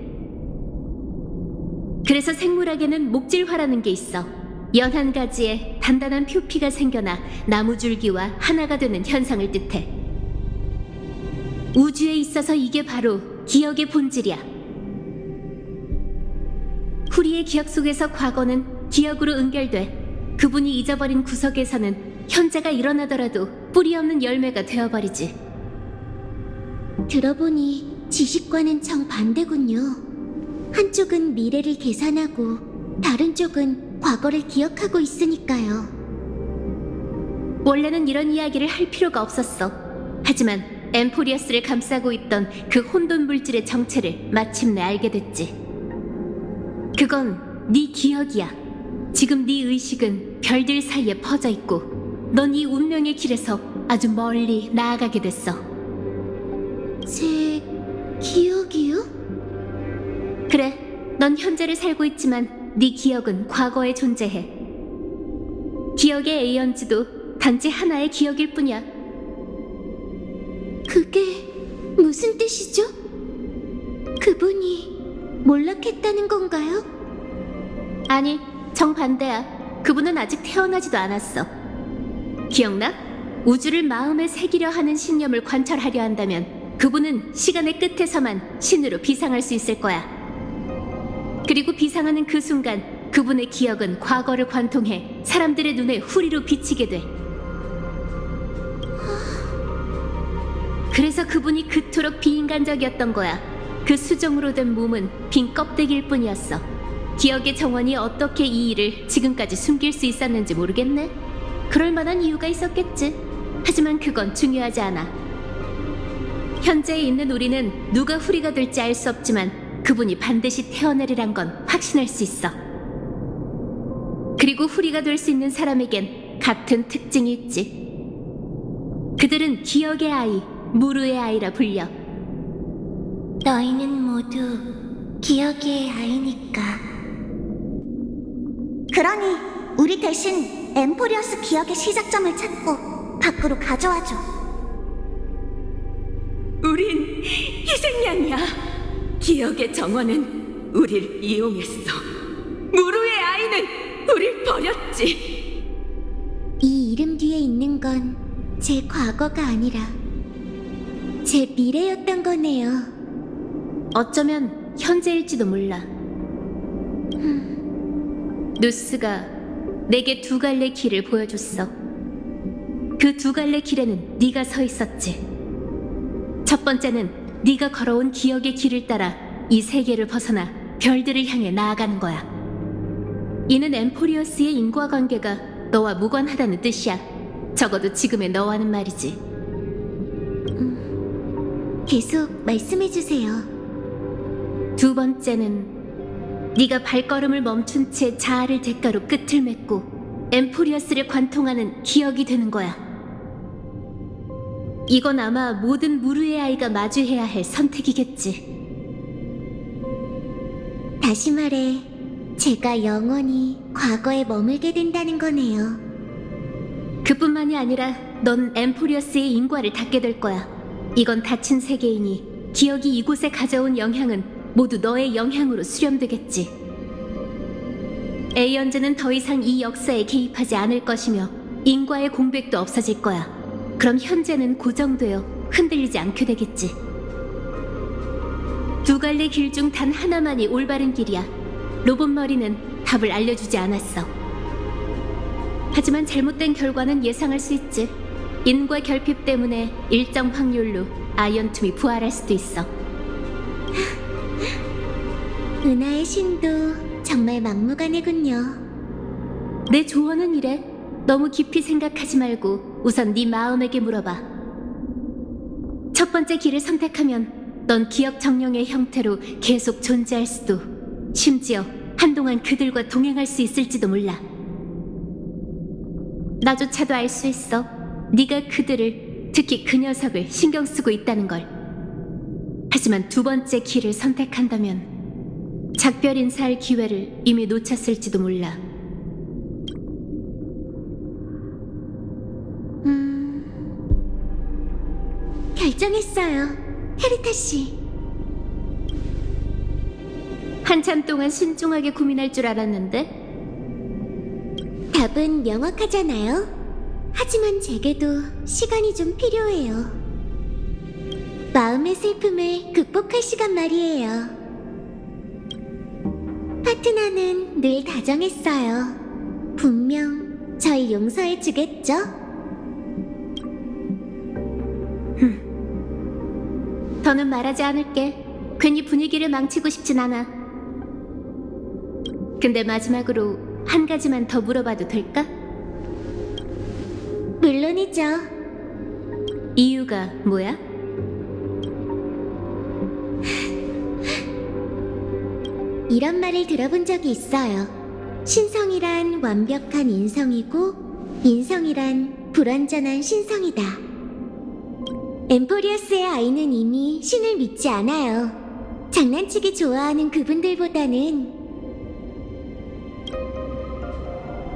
그래서 생물학에는 목질화라는 게 있어. 연한 가지에 단단한 표피가 생겨나 나무줄기와 하나가 되는 현상을 뜻해. 우주에 있어서 이게 바로 기억의 본질이야. 후리의 기억 속에서 과거는 기억으로 연결돼 그분이 잊어버린 구석에서는 현재가 일어나더라도 뿌리 없는 열매가 되어버리지. 들어보니 지식과는 정반대군요. 한쪽은 미래를 계산하고 다른 쪽은 과거를 기억하고 있으니까요. 원래는 이런 이야기를 할 필요가 없었어. 하지만 엠포리어스를 감싸고 있던 그 혼돈 물질의 정체를 마침내 알게 됐지. 그건 네 기억이야. 지금 네 의식은 별들 사이에 퍼져 있고 넌 이 운명의 길에서 아주 멀리 나아가게 됐어. 제 기억이요? 그래, 넌 현재를 살고 있지만 네 기억은 과거에 존재해. 기억의 에이언즈도 단지 하나의 기억일 뿐이야. 그게 무슨 뜻이죠? 그분이 몰락했다는 건가요? 아니, 정반대야. 그분은 아직 태어나지도 않았어. 기억나? 우주를 마음에 새기려 하는 신념을 관철하려 한다면 그분은 시간의 끝에서만 신으로 비상할 수 있을 거야. 그리고 비상하는 그 순간 그분의 기억은 과거를 관통해 사람들의 눈에 후리로 비치게 돼. 그래서 그분이 그토록 비인간적이었던 거야. 그 수정으로 된 몸은 빈 껍데기일 뿐이었어. 기억의 정원이 어떻게 이 일을 지금까지 숨길 수 있었는지 모르겠네. 그럴 만한 이유가 있었겠지. 하지만 그건 중요하지 않아. 현재에 있는 우리는 누가 후리가 될지 알 수 없지만 그분이 반드시 태어나리란 건 확신할 수 있어. 그리고 후리가 될 수 있는 사람에겐 같은 특징이 있지. 그들은 기억의 아이, 무르의 아이라 불려. 너희는 모두 기억의 아이니까. 그러니 우리 대신 엠포리어스 기억의 시작점을 찾고 밖으로 가져와줘. 우린 희생양이야. 기억의 정원은 우릴 이용했어. 무르의 아이는 우릴 버렸지. 이 이름 뒤에 있는 건 제 과거가 아니라 제 미래였던 거네요. 어쩌면 현재일지도 몰라. 누스가 내게 두 갈래 길을 보여줬어. 그 두 갈래 길에는 네가 서 있었지. 첫 번째는 네가 걸어온 기억의 길을 따라 이 세계를 벗어나 별들을 향해 나아가는 거야. 이는 엠포리어스의 인과관계가 너와 무관하다는 뜻이야. 적어도 지금의 너와는 말이지. 계속 말씀해주세요. 두 번째는 네가 발걸음을 멈춘 채 자아를 대가로 끝을 맺고 엠포리어스를 관통하는 기억이 되는 거야. 이건 아마 모든 무르의 아이가 마주해야 할 선택이겠지. 다시 말해, 제가 영원히 과거에 머물게 된다는 거네요. 그뿐만이 아니라 넌 엠포리어스의 인과를 닫게 될 거야. 이건 닫힌 세계이니 기억이 이곳에 가져온 영향은 모두 너의 영향으로 수렴되겠지. 에이언즈는 더 이상 이 역사에 개입하지 않을 것이며 인과의 공백도 없어질 거야. 그럼 현재는 고정되어 흔들리지 않게 되겠지. 두 갈래 길 중 단 하나만이 올바른 길이야. 로봇머리는 답을 알려주지 않았어. 하지만 잘못된 결과는 예상할 수 있지. 인과 결핍 때문에 일정 확률로 아이언툼이 부활할 수도 있어. 은하의 신도 정말 막무가내군요. 내 조언은 이래. 너무 깊이 생각하지 말고 우선 네 마음에게 물어봐. 첫 번째 길을 선택하면 넌 기억 정령의 형태로 계속 존재할 수도, 심지어 한동안 그들과 동행할 수 있을지도 몰라. 나조차도 알 수 있어. 네가 그들을, 특히 그 녀석을 신경 쓰고 있다는 걸. 하지만 두 번째 길을 선택한다면 작별 인사할 기회를 이미 놓쳤을지도 몰라. 결정했어요, 헤리타 씨. 한참 동안 신중하게 고민할 줄 알았는데 답은 명확하잖아요. 하지만 제게도 시간이 좀 필요해요. 마음의 슬픔을 극복할 시간 말이에요. 파트너는 늘 다정했어요. 분명 저희 용서해 주겠죠? 더는 말하지 않을게. 괜히 분위기를 망치고 싶진 않아. 근데 마지막으로 한 가지만 더 물어봐도 될까? 물론이죠. 이유가 뭐야? 이런 말을 들어본 적이 있어요. 신성이란 완벽한 인성이고 인성이란 불완전한 신성이다. 엠포리어스의 아이는 이미 신을 믿지 않아요. 장난치기 좋아하는 그분들보다는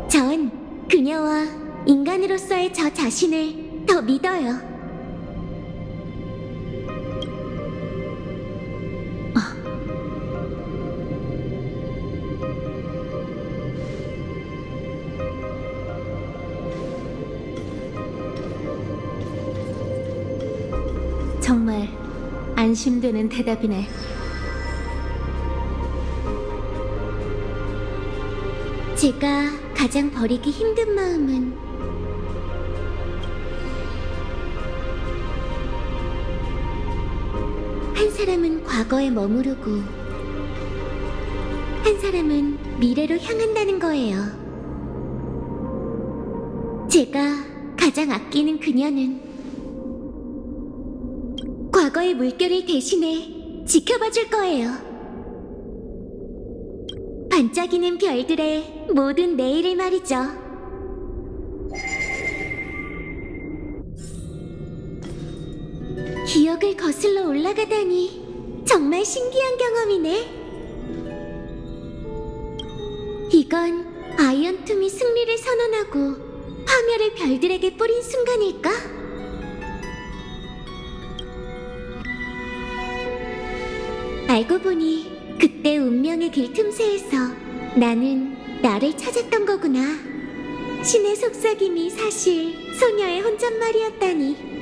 전 그녀와 인간으로서의 저 자신을 더 믿어요. 정말 안심되는 대답이네. 제가 가장 버리기 힘든 마음은 한 사람은 과거에 머무르고 한 사람은 미래로 향한다는 거예요. 제가 가장 아끼는 그녀는 과거의 물결을 대신해 지켜봐 줄 거예요. 반짝이는 별들의 모든 내일을 말이죠. 기억을 거슬러 올라가다니 정말 신기한 경험이네. 이건 아이언툼이 승리를 선언하고 파멸을 별들에게 뿌린 순간일까? 알고 보니 그때 운명의 길 틈새에서 나는 나를 찾았던 거구나. 신의 속삭임이 사실 소녀의 혼잣말이었다니.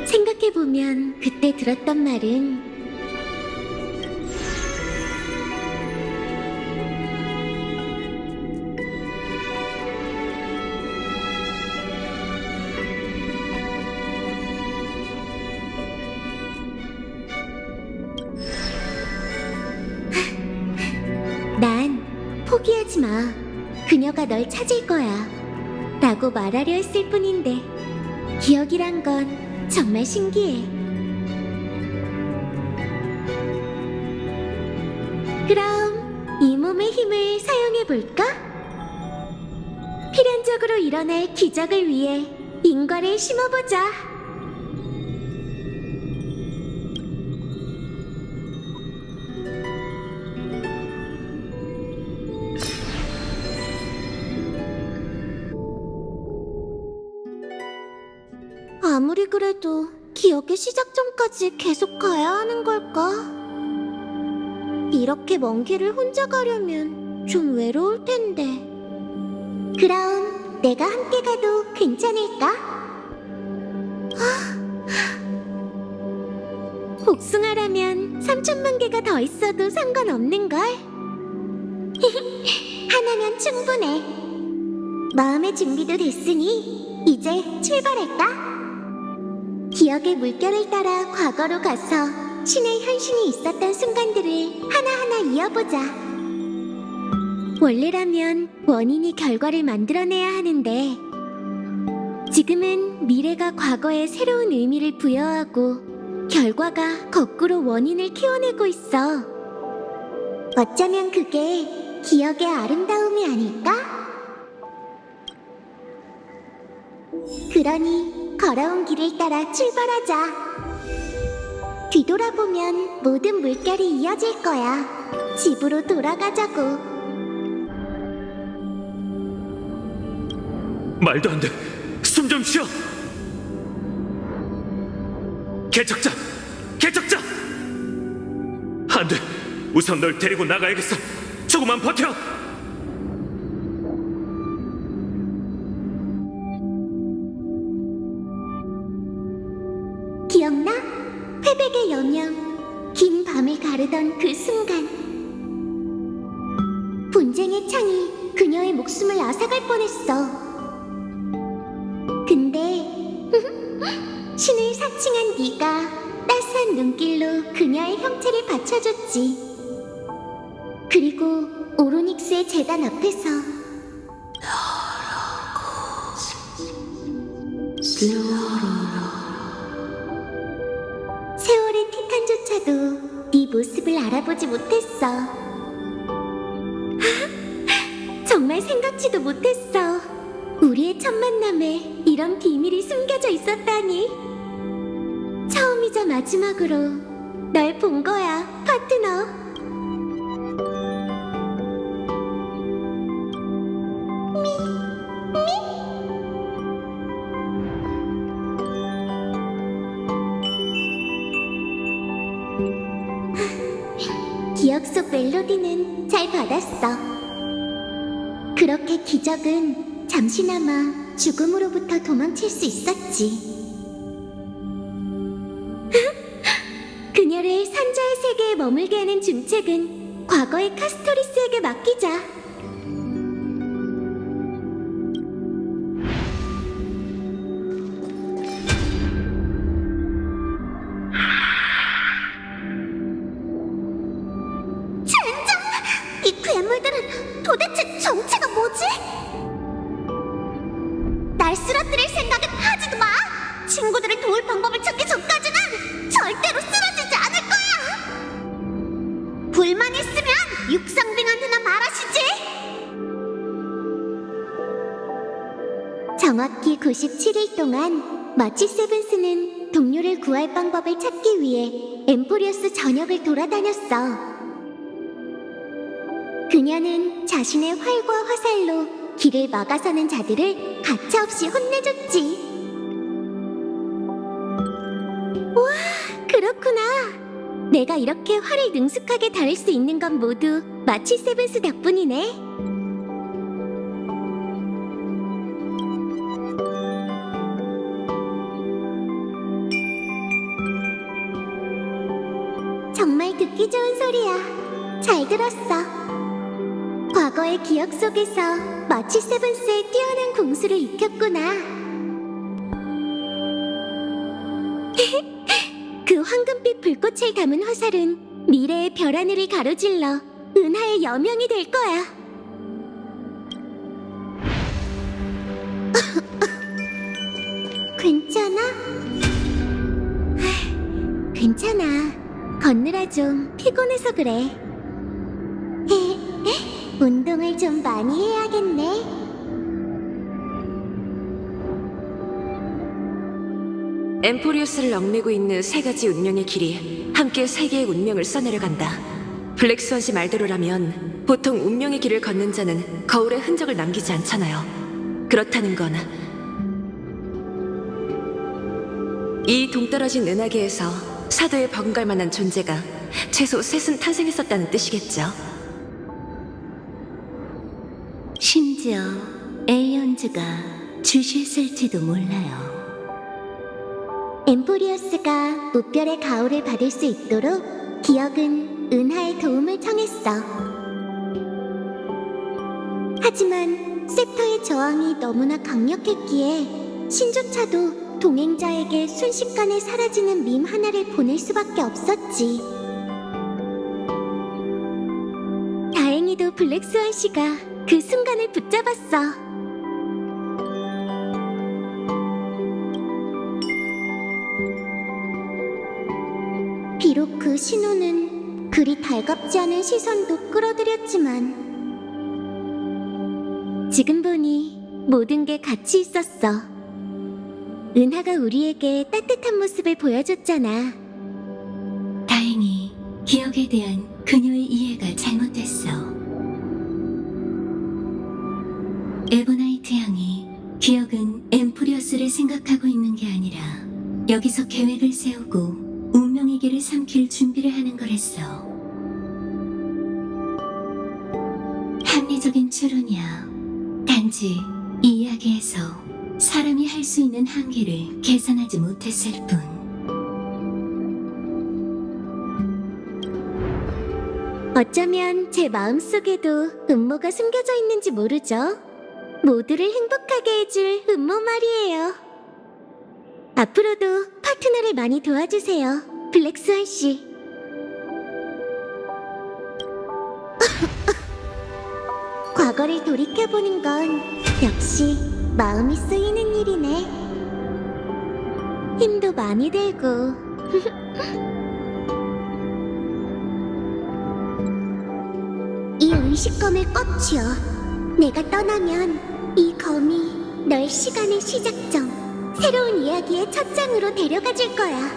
생각해보면 그때 들었던 말은 난 포기하지 마. 그녀가 널 찾을 거야. 라고 말하려 했을 뿐인데 기억이란 건 정말 신기해. 그럼 이 몸의 힘을 사용해볼까? 필연적으로 일어날 기적을 위해 인과를 심어보자. 아무리 그래도 기억의 시작 전까지 계속 가야 하는 걸까? 이렇게 먼 길을 혼자 가려면 좀 외로울 텐데. 그럼 내가 함께 가도 괜찮을까? 복숭아라면 3천만 개가 더 있어도 상관없는걸? 하나면 충분해. 마음의 준비도 됐으니 이제 출발할까? 기억의 물결을 따라 과거로 가서 신의 현신이 있었던 순간들을 하나하나 이어보자. 원래라면 원인이 결과를 만들어내야 하는데 지금은 미래가 과거에 새로운 의미를 부여하고 결과가 거꾸로 원인을 키워내고 있어. 어쩌면 그게 기억의 아름다움이 아닐까? 그러니 걸어온 길을 따라 출발하자. 뒤돌아보면 모든 물결이 이어질 거야. 집으로 돌아가자고. 말도 안 돼. 숨 좀 쉬어. 개척자! 개척자! 안 돼. 우선 널 데리고 나가야겠어. 조금만 버텨. 기억나? 회백의 여명, 긴 밤을 가르던 그 순간. 분쟁의 창이 그녀의 목숨을 앗아갈 뻔했어. 근데 신을 사칭한 네가 따스한 눈길로 그녀의 형체를 받쳐줬지. 그리고 오로닉스의 재단 앞에서 세월의 티탄조차도 네 모습을 알아보지 못했어. 정말 생각지도 못했어. 우리의 첫 만남에 이런 비밀이 숨겨져 있었다니. 처음이자 마지막으로 널 본 거야, 파트너. 기억 속 멜로디는 잘 받았어. 그렇게 기적은 잠시나마 죽음으로부터 도망칠 수 있었지. 그녀를 산자의 세계에 머물게 하는 중책은 과거의 카스토리스에게 맡기자. 이 괴물들은 도대체 정체가 뭐지? 날 쓰러뜨릴 생각은 하지도 마! 친구들을 도울 방법은 방법을 찾기 전까지는 절대로 쓰러지지 않을 거야. 불만 있으면 육상兵한테나 말하시지. 정확히 97일 동안 머치 세븐스는 동료를 구할 방법을 찾기 위해 엠포리어스 전역을 돌아다녔어. 그녀는 자신의 활과 화살로 길을 막아서는 자들을 가차없이 혼내줬지. 와, 그렇구나. 내가 이렇게 활을 능숙하게 다룰 수 있는 건 모두 마치 세븐스 덕분이네. 정말 듣기 좋은 소리야. 잘 들었어. 과거의 기억 속에서 마치 세븐스의 뛰어난 공수를 익혔구나. 그 황금빛 불꽃을 담은 화살은 미래의 별 하늘을 가로질러 은하의 여명이 될 거야. 괜찮아? 괜찮아. 걷느라 좀 피곤해서 그래. 운동을 좀 많이 해야겠네. 엠포리우스를 얽매고 있는 세 가지 운명의 길이 함께 세 개의 운명을 써내려간다. 블랙스완씨 말대로라면 보통 운명의 길을 걷는 자는 거울에 흔적을 남기지 않잖아요. 그렇다는 건 이 동떨어진 은하계에서 사도에 버금갈 만한 존재가 최소 셋은 탄생했었다는 뜻이겠죠. 심지어 에이언즈가 주시했을지도 몰라요. 엠포리어스가 무별의 가호를 받을 수 있도록 기억은 은하의 도움을 청했어. 하지만 셉터의 저항이 너무나 강력했기에 신조차도 동행자에게 순식간에 사라지는 밈 하나를 보낼 수밖에 없었지. 다행히도 블랙스완 씨가 그 순간을 붙잡았어. 비록 그 신호는 그리 달갑지 않은 시선도 끌어들였지만 지금 보니 모든 게 같이 있었어. 은하가 우리에게 따뜻한 모습을 보여줬잖아. 다행히 기억에 대한 그녀의 이해가 잘못됐어. 에보나이트 양이 기억은 엠포리어스를 생각하고 있는 게 아니라 여기서 계획을 세우고 운명의 길을 삼킬 준비를 하는 거랬어. 합리적인 추론이야. 단지 이 이야기에서 사람이 할 수 있는 한계를 계산하지 못했을 뿐. 어쩌면 제 마음속에도 음모가 숨겨져 있는지 모르죠. 모두를 행복하게 해줄 음모 말이에요. 앞으로도 파트너를 많이 도와주세요, 블랙스완 씨. 과거를 돌이켜보는 건 역시 마음이 쓰이는 일이네. 힘도 많이 들고. 이 의식검을 꺾지어. 내가 떠나면 이 검이 널 시간의 시작점, 새로운 이야기의 첫 장으로 데려가 줄 거야.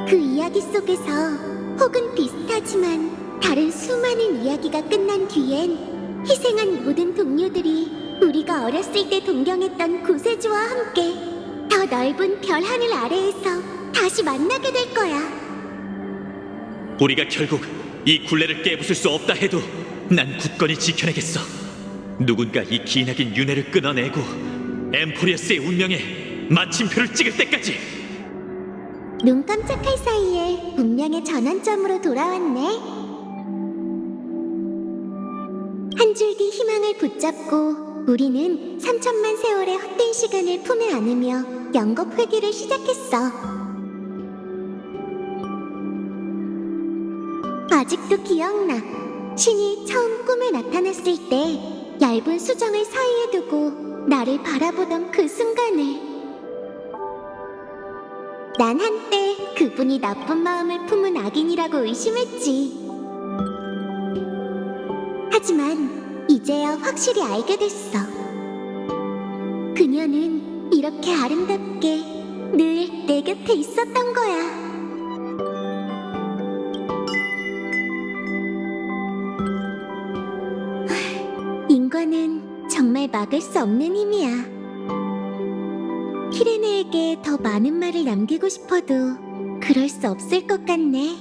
그 이야기 속에서 혹은 비슷하지만 다른 수많은 이야기가 끝난 뒤엔 희생한 모든 동료들이 우리가 어렸을 때 동경했던 구세주와 함께 더 넓은 별 하늘 아래에서 다시 만나게 될 거야. 우리가 결국 이 굴레를 깨부술 수 없다 해도 난 굳건히 지켜내겠어. 누군가 이 기나긴 윤회를 끊어내고 엠포리어스의 운명에 마침표를 찍을 때까지. 눈 깜짝할 사이에 운명의 전환점으로 돌아왔네. 한 줄기 희망을 붙잡고 우리는 3천만 세월의 헛된 시간을 품에 안으며 영겁 회귀를 시작했어. 아직도 기억나. 신이 처음 꿈에 나타났을 때 얇은 수정을 사이에 두고 나를 바라보던 그 순간을. 난 한때 그분이 나쁜 마음을 품은 악인이라고 의심했지. 하지만 이제야 확실히 알게 됐어. 그녀는 이렇게 아름답게 늘 내 곁에 있었던 거야. 인과는 정말 막을 수 없는 힘이야. 키레네에게 더 많은 말을 남기고 싶어도 그럴 수 없을 것 같네.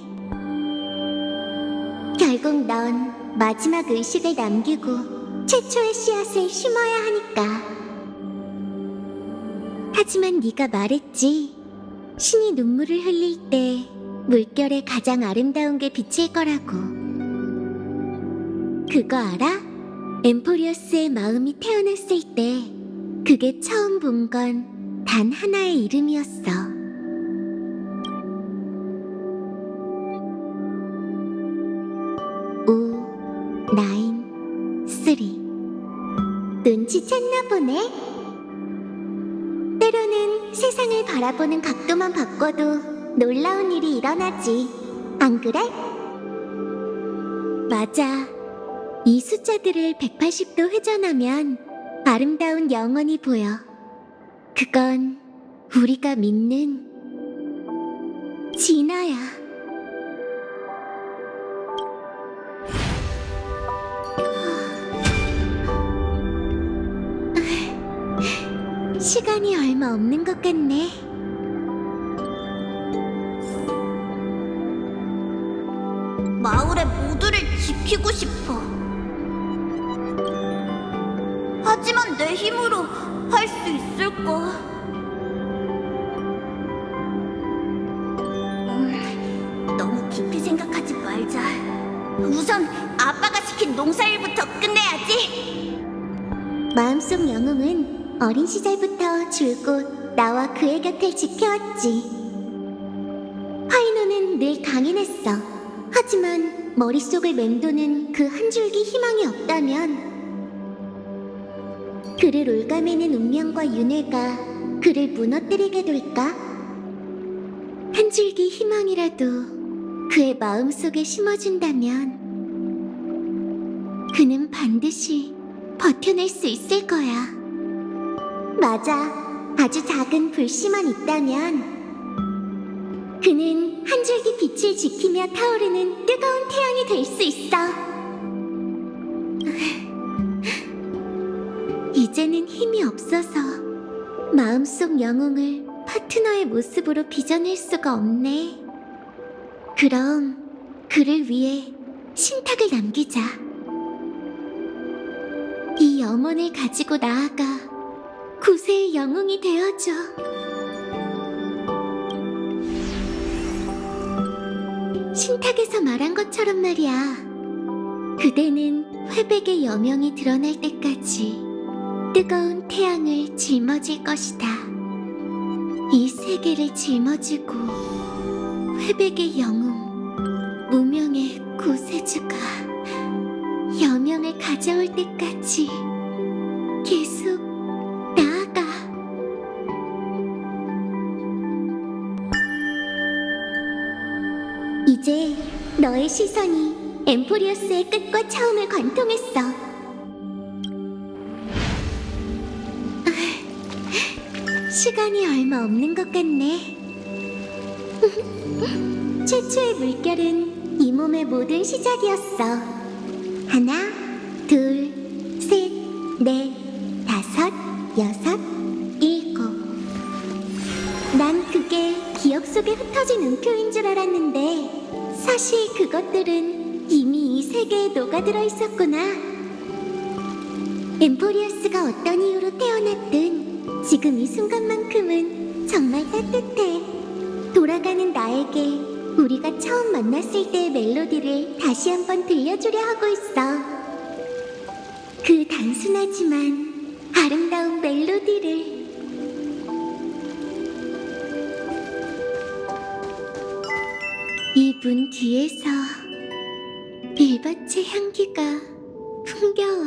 결국 넌 마지막 의식을 남기고 최초의 씨앗을 심어야 하니까. 하지만 네가 말했지. 신이 눈물을 흘릴 때 물결에 가장 아름다운 게 비칠 거라고. 그거 알아? 엠포리어스의 마음이 태어났을 때 그게 처음 본 건 단 하나의 이름이었어. 오, 나인, 쓰리. 눈치챘나 보네. 때로는 세상을 바라보는 각도만 바꿔도 놀라운 일이 일어나지. 안 그래? 맞아. 이 숫자들을 180도 회전하면 아름다운 영혼이 보여. 그건 우리가 믿는 진화야. 시간이 얼마 없는 것 같네. 마을의 모두를 지키고 싶어. 하지만 내 힘으로 할 수 있을까? 너무 깊이 생각하지 말자. 우선 아빠가 시킨 농사일부터 끝내야지. 마음속 영웅은 어린 시절부터 줄곧 나와 그의 곁을 지켜왔지. 화이노는 늘 강인했어. 하지만 머릿속을 맴도는 그 한 줄기 희망이 없다면 그를 올가매는 운명과 윤회가 그를 무너뜨리게 될까? 한 줄기 희망이라도 그의 마음속에 심어준다면 그는 반드시 버텨낼 수 있을 거야. 맞아. 아주 작은 불씨만 있다면 그는 한 줄기 빛을 지키며 타오르는 뜨거운 태양이 될 수 있어. 이제는 힘이 없어서 마음속 영웅을 파트너의 모습으로 빚어낼 수가 없네. 그럼 그를 위해 신탁을 남기자. 이 염원을 가지고 나아가 구세의 영웅이 되어줘. 신탁에서 말한 것처럼 말이야. 그대는 회백의 여명이 드러날 때까지 뜨거운 태양을 짊어질 것이다. 이 세계를 짊어지고 회백의 영웅, 무명의 구세주가 여명을 가져올 때까지 계속 나아가. 이제 너의 시선이 엠포리어스의 끝과 처음을 관통했어. 시간이 얼마 없는 것 같네. 최초의 물결은 이 몸의 모든 시작이었어. 하나, 둘, 셋, 넷, 다섯, 여섯, 일곱. 난 그게 기억 속에 흩어진 음표인 줄 알았는데 사실 그것들은 이미 이 세계에 녹아들어 있었구나. 엠포리어스가 어떤 이유로 태어났든 지금 이 순간만큼은 정말 따뜻해. 돌아가는 나에게 우리가 처음 만났을 때의 멜로디를 다시 한번 들려주려 하고 있어. 그 단순하지만 아름다운 멜로디를. 이 문 뒤에서 밀밭의 향기가 풍겨와.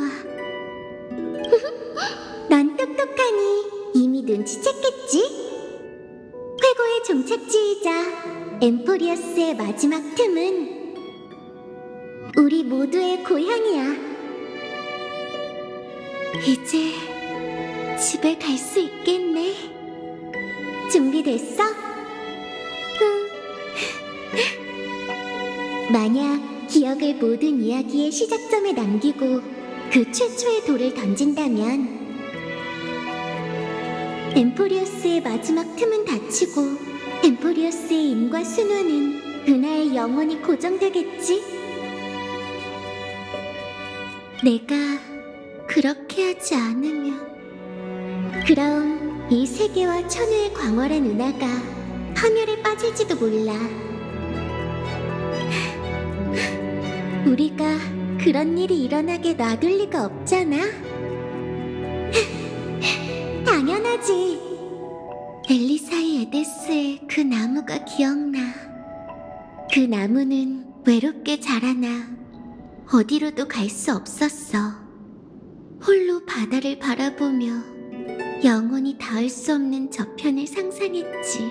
넌 똑똑하니 이미 눈치챘겠지? 회고의 종착지이자 엠포리어스의 마지막 틈은 우리 모두의 고향이야. 이제 집에 갈 수 있겠네. 준비됐어? 만약 기억을 모든 이야기의 시작점에 남기고 그 최초의 돌을 던진다면 엠포리어스의 마지막 틈은 닫히고 엠포리어스의 임과 순환은 은하에 영원히 고정되겠지? 내가 그렇게 하지 않으면 그럼 이 세계와 천우의 광활한 은하가 파멸에 빠질지도 몰라. 우리가 그런 일이 일어나게 놔둘 리가 없잖아. 당연하지. 엘리사의 에데스의 그 나무가 기억나. 그 나무는 외롭게 자라나 어디로도 갈 수 없었어. 홀로 바다를 바라보며 영원히 닿을 수 없는 저편을 상상했지.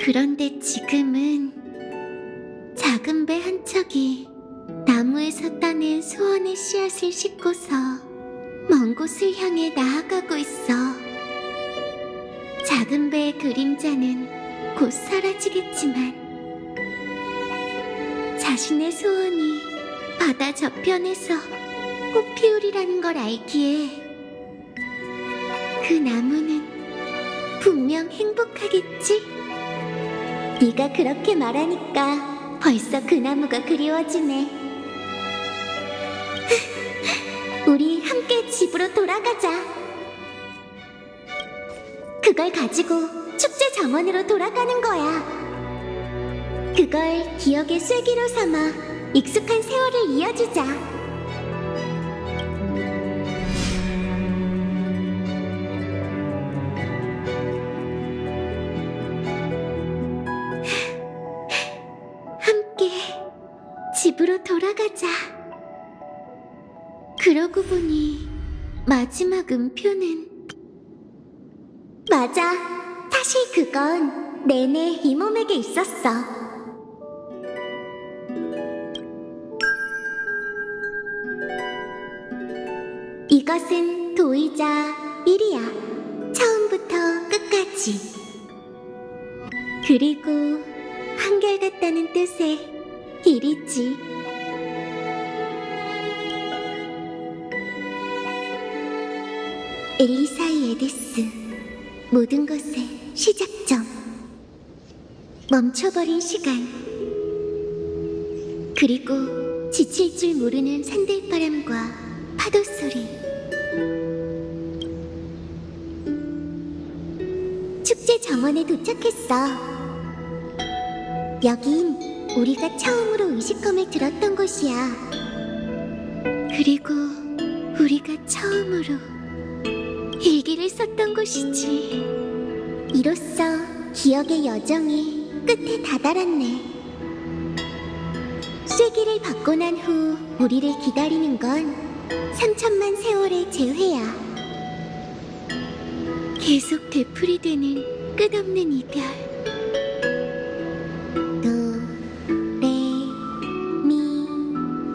그런데 지금은 작은 배 한 척이 나무에서 따낸 소원의 씨앗을 싣고서 먼 곳을 향해 나아가고 있어. 작은 배의 그림자는 곧 사라지겠지만 자신의 소원이 바다 저편에서 꽃 피우리라는 걸 알기에 그 나무는 분명 행복하겠지? 네가 그렇게 말하니까 벌써 그 나무가 그리워지네. 우리 함께 집으로 돌아가자. 그걸 가지고 축제 정원으로 돌아가는 거야. 그걸 기억의 쐐기로 삼아 익숙한 세월을 이어주자. 함께 집으로 돌아가자. 그러고 보니 마지막 음표는 맞아. 사실 그건 내내 이 몸에게 있었어. 이것은 도이자 1이야. 처음부터 끝까지. 그리고 한결같다는 뜻의 1이지. 엘리사의 에데스. 모든 것의 시작점. 멈춰버린 시간. 그리고 지칠 줄 모르는 산들바람과 파도 소리. 축제 정원에 도착했어. 여긴 우리가 처음으로 의식검을 들었던 곳이야. 그리고 우리가 처음으로 일기를 썼던 곳이지. 이로써 기억의 여정이 끝에 다다랐네. 쐐기를 받고 난 후 우리를 기다리는 건 3천만 세월의 재회야. 계속 되풀이되는 끝없는 이별. 도, 레, 미,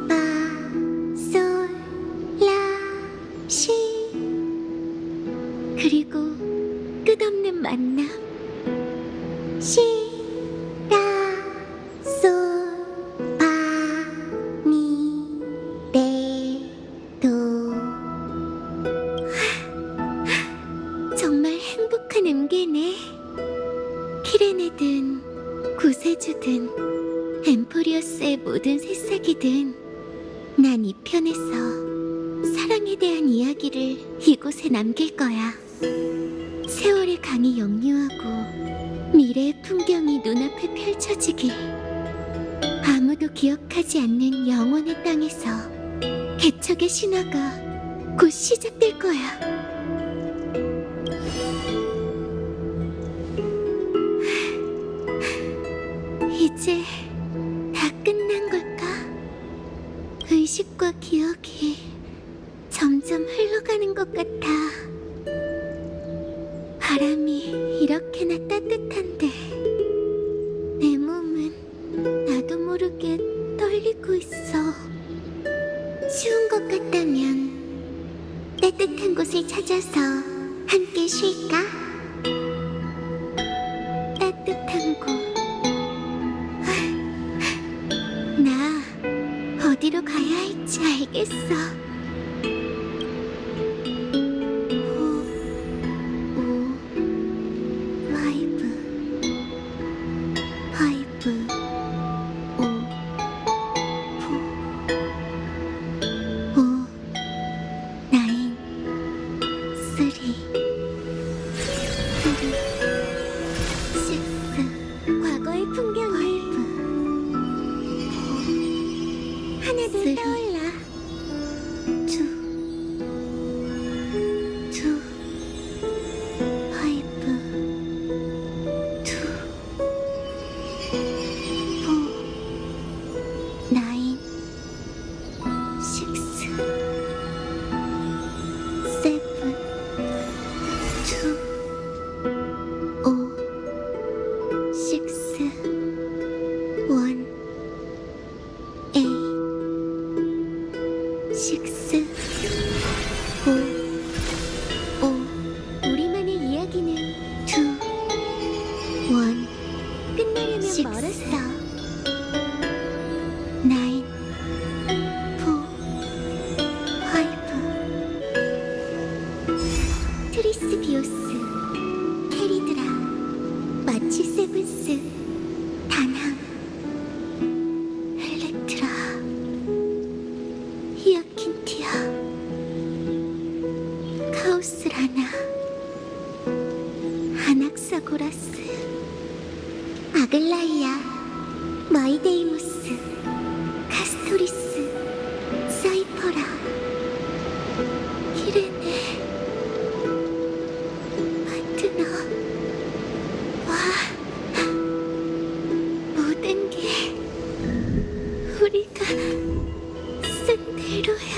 파, 솔, 라, 시. 그리고 끝없는 만남. 시, 라, 솔, 파, 미, 레, 도. 정말 행복한 음계네. 키레네든 구세주든 엠포리어스의 모든 새싹이든 난 이 편에서 사랑에 대한 이야기를 이곳에 남길 거야. 세월의 강이 역류하고 미래의 풍경이 눈앞에 펼쳐지길. 아무도 기억하지 않는 영원의 땅에서 개척의 신화가 곧 시작될 거야. 이제 다 끝난 걸까? 의식과 기억이 점점 흘러가는 것 같아. 바람이 바람이 이렇게나 따뜻한데 내 몸은 나도 모르게 떨리고 있어. 추운 것 같다면 따뜻한 곳을 찾아서 함께 쉴까? 따뜻한 곳. 나 어디로 가야 할지 알겠어. 과거의 풍경이 하나둘 떠올라. 투 파이브 투 포 나인 식스 세븐 투 오 식스 원 에잇 식스 오 우리만의 이야기는 투 원 끝내려면 멀었어. 나인 포 파이브 트리스 비오스 캐리드라 마치 세븐스 다낭 엘렉트라 히아킨티아 카오스라나 아낙사고라스 아글라이아 마이데이모스 카스토리스 사이퍼라 키레네 파트너 와 모든 게 우리가 쓴 대로야.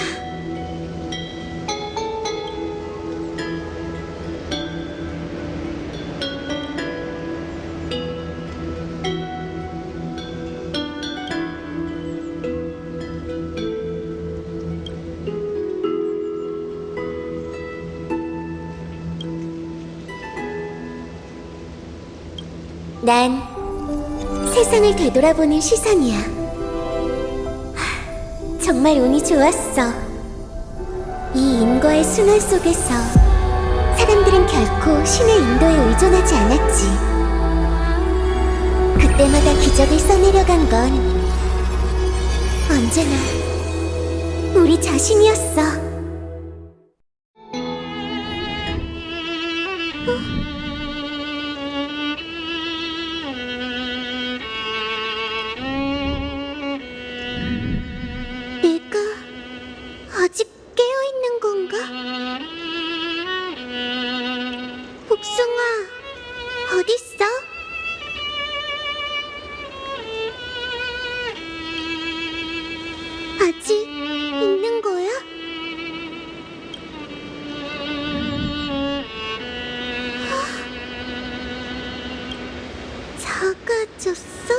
난 세상을 되돌아보는 시선이야. 정말 운이 좋았어. 이 인과의 순환 속에서 사람들은 결코 신의 인도에 의존하지 않았지. 그때마다 기적을 써내려간 건 언제나 우리 자신이었어. 내가 아직 깨어있는 건가? 복숭아, 어딨어? 아직 있는 거야? 작아졌어?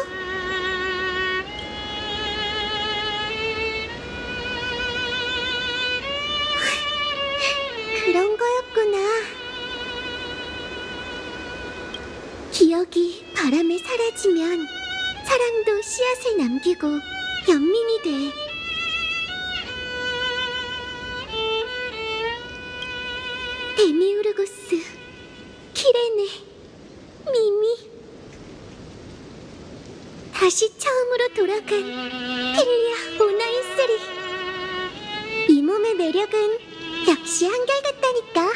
그런 거였구나. 기억이 바람에 사라지면 사랑도 씨앗을 남기고 연민이 돼. 데미우르고스, 키레네, 미미. 다시 처음으로 돌아간 필리아 오나인쓰리. 이 몸의 매력은 역시 한결같다니까.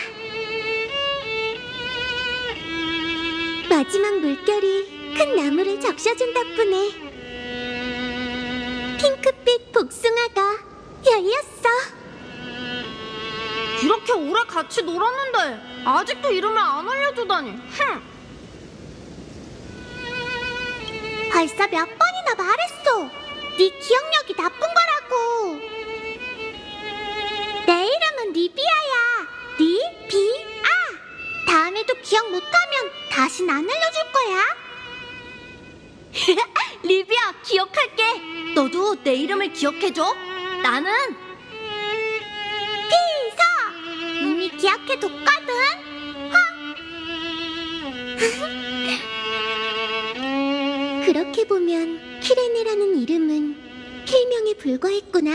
마지막 물결이 큰 나무를 적셔준 덕분에 핑크빛 복숭아가 열렸어. 이렇게 오래 같이 놀았는데 아직도 이름을 안 알려주다니. 벌써 몇 번이나 말했어. 네 기억력이 나쁜 거라고. 내 이름은 리비아야. 리비아. 다음에 이번에도 기억 못하면 다신 안 알려줄 거야. 리비야, 기억할게. 너도 내 이름을 기억해줘. 나는 피서. 이미 기억해뒀거든. 그렇게 보면 키레네라는 이름은 필명에 불과했구나.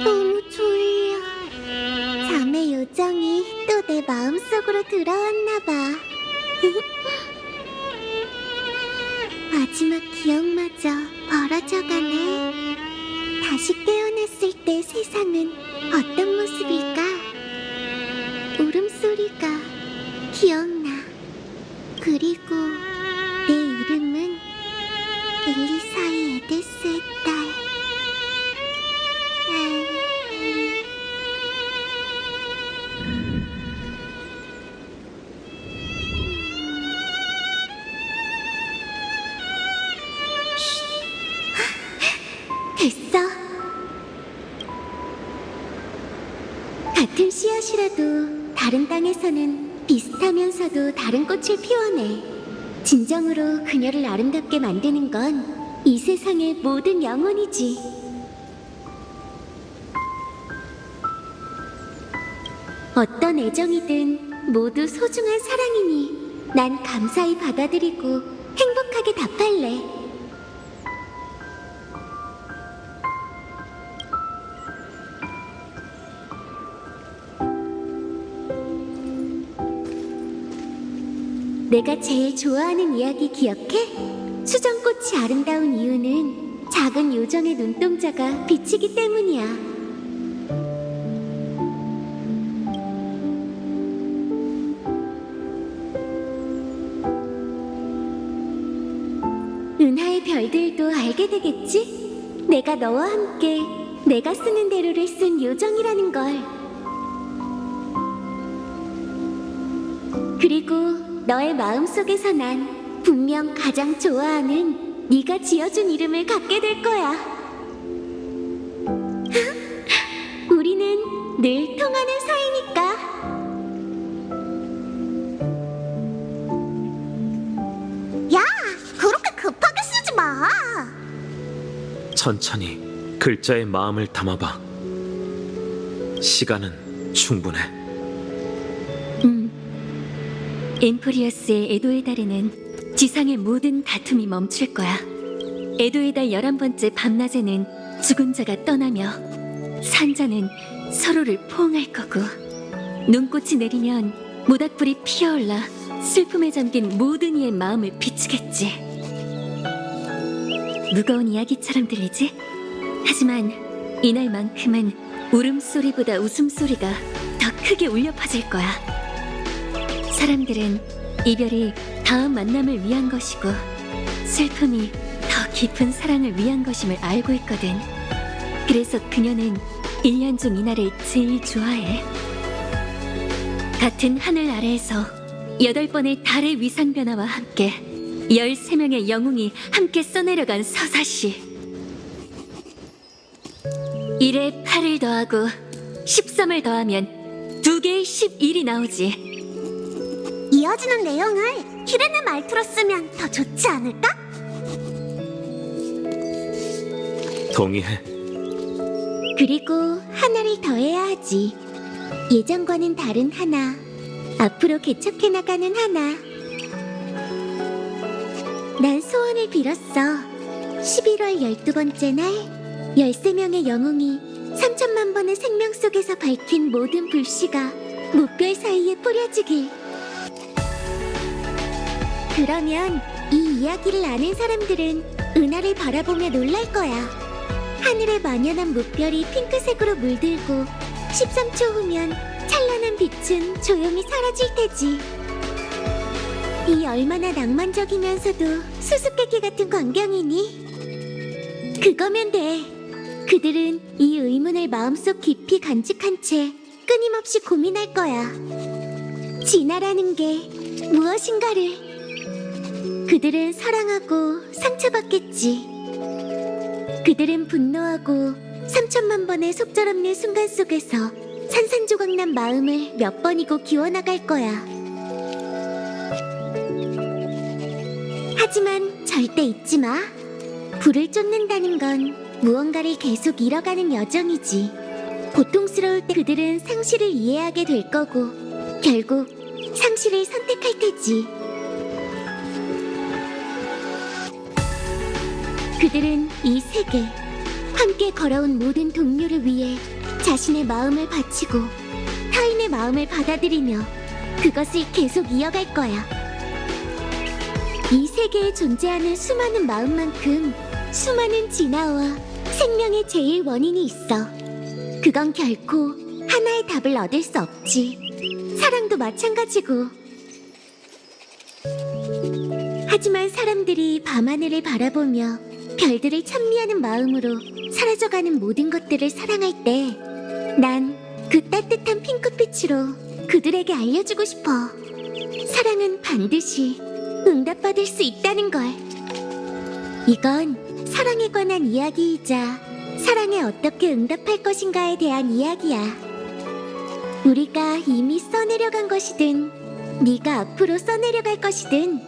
너무 졸려. 잠의 요정이 또 내 마음속으로 들어왔나 봐. 마지막 기억마저 벌어져가네. 다시 깨어났을 때 세상은 어떤 모습일까? 울음소리가 기억나. 그리고 내 이름은 엘리사의 에데스의 딸. 됐어. 같은 씨앗이라도 다른 땅에서는 비슷하면서도 다른 꽃을 피워내. 진정으로 그녀를 아름답게 만드는 건 이 세상의 모든 영혼이지. 어떤 애정이든 모두 소중한 사랑이니 난 감사히 받아들이고 행복하게 답할래. 내가 제일 좋아하는 이야기 기억해? 수정꽃이 아름다운 이유는 작은 요정의 눈동자가 비치기 때문이야. 은하의 별들도 알게 되겠지? 내가 너와 함께 내가 쓰는 대로를 쓴 요정이라는 걸. 그리고 너의 마음속에서 난 분명 가장 좋아하는 네가 지어준 이름을 갖게 될 거야. 우리는 늘 통하는 사이니까. 야, 그렇게 급하게 쓰지 마. 천천히 글자에 마음을 담아봐. 시간은 충분해. 엠포리어스의 에도의 달에는 지상의 모든 다툼이 멈출 거야. 에도의 달 11번째 밤낮에는 죽은 자가 떠나며 산자는 서로를 포옹할 거고, 눈꽃이 내리면 모닥불이 피어올라 슬픔에 잠긴 모든 이의 마음을 비추겠지. 무거운 이야기처럼 들리지? 하지만 이날만큼은 울음소리보다 웃음소리가 더 크게 울려 퍼질 거야. 사람들은 이별이 다음 만남을 위한 것이고 슬픔이 더 깊은 사랑을 위한 것임을 알고 있거든. 그래서 그녀는 1년 중 이날을 제일 좋아해. 같은 하늘 아래에서 8번의 달의 위상 변화와 함께 13명의 영웅이 함께 써내려간 서사시. 1에 8을 더하고 13을 더하면 2개의 11이 나오지. 이어지는 내용을 키레네 말투로 쓰면 더 좋지 않을까? 동의해. 그리고 하나를 더해야 하지. 예전과는 다른 하나, 앞으로 개척해 나가는 하나. 난 소원을 빌었어. 11월 12번째 날 13명의 영웅이 3천만 번의 생명 속에서 밝힌 모든 불씨가 무별 사이에 뿌려지길. 그러면 이 이야기를 아는 사람들은 은하를 바라보며 놀랄 거야. 하늘에 만연한 무별이 핑크색으로 물들고 13초 후면 찬란한 빛은 조용히 사라질 테지. 이 얼마나 낭만적이면서도 수수께끼 같은 광경이니? 그거면 돼. 그들은 이 의문을 마음속 깊이 간직한 채 끊임없이 고민할 거야. 진화라는 게 무엇인가를. 그들은 사랑하고 상처받겠지. 그들은 분노하고 3천만 번의 속절없는 순간 속에서 산산조각난 마음을 몇 번이고 기워나갈 거야. 하지만 절대 잊지 마. 불을 쫓는다는 건 무언가를 계속 잃어가는 여정이지. 고통스러울 때 그들은 상실을 이해하게 될 거고 결국 상실을 선택할 테지. 그들은 이 세계, 함께 걸어온 모든 동료를 위해 자신의 마음을 바치고 타인의 마음을 받아들이며 그것을 계속 이어갈 거야. 이 세계에 존재하는 수많은 마음만큼 수많은 진화와 생명의 제일 원인이 있어. 그건 결코 하나의 답을 얻을 수 없지. 사랑도 마찬가지고. 하지만 사람들이 밤하늘을 바라보며 별들을 찬미하는 마음으로 사라져가는 모든 것들을 사랑할 때 난 그 따뜻한 핑크빛으로 그들에게 알려주고 싶어. 사랑은 반드시 응답받을 수 있다는 걸. 이건 사랑에 관한 이야기이자 사랑에 어떻게 응답할 것인가에 대한 이야기야. 우리가 이미 써내려간 것이든 네가 앞으로 써내려갈 것이든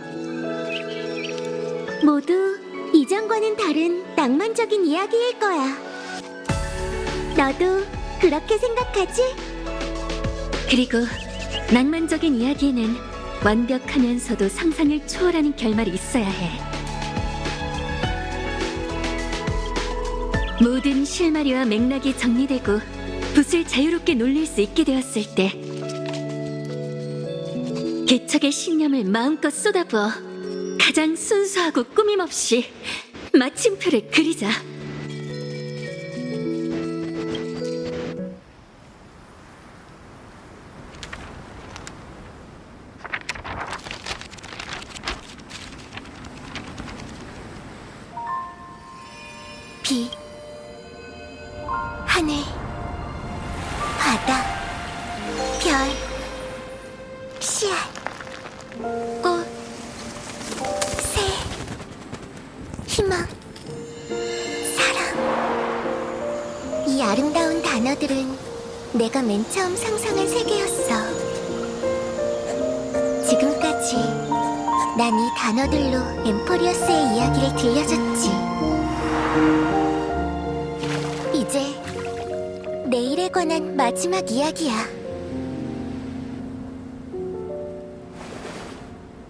모두 이전과는 다른 낭만적인 이야기일 거야. 너도 그렇게 생각하지? 그리고 낭만적인 이야기에는 완벽하면서도 상상을 초월하는 결말이 있어야 해. 모든 실마리와 맥락이 정리되고 붓을 자유롭게 놀릴 수 있게 되었을 때 개척의 신념을 마음껏 쏟아부어 가장 순수하고 꾸밈없이 마침표를 그리자. 비, 하늘, 바다, 별, 씨앗, 꽃, 새, 희망, 사랑. 이 아름다운 단어들은 내가 맨 처음 상상한 세계였어. 지금까지 난 이 단어들로 엠포리어스의 이야기를 들려줬지. 이제 내일에 관한 마지막 이야기야.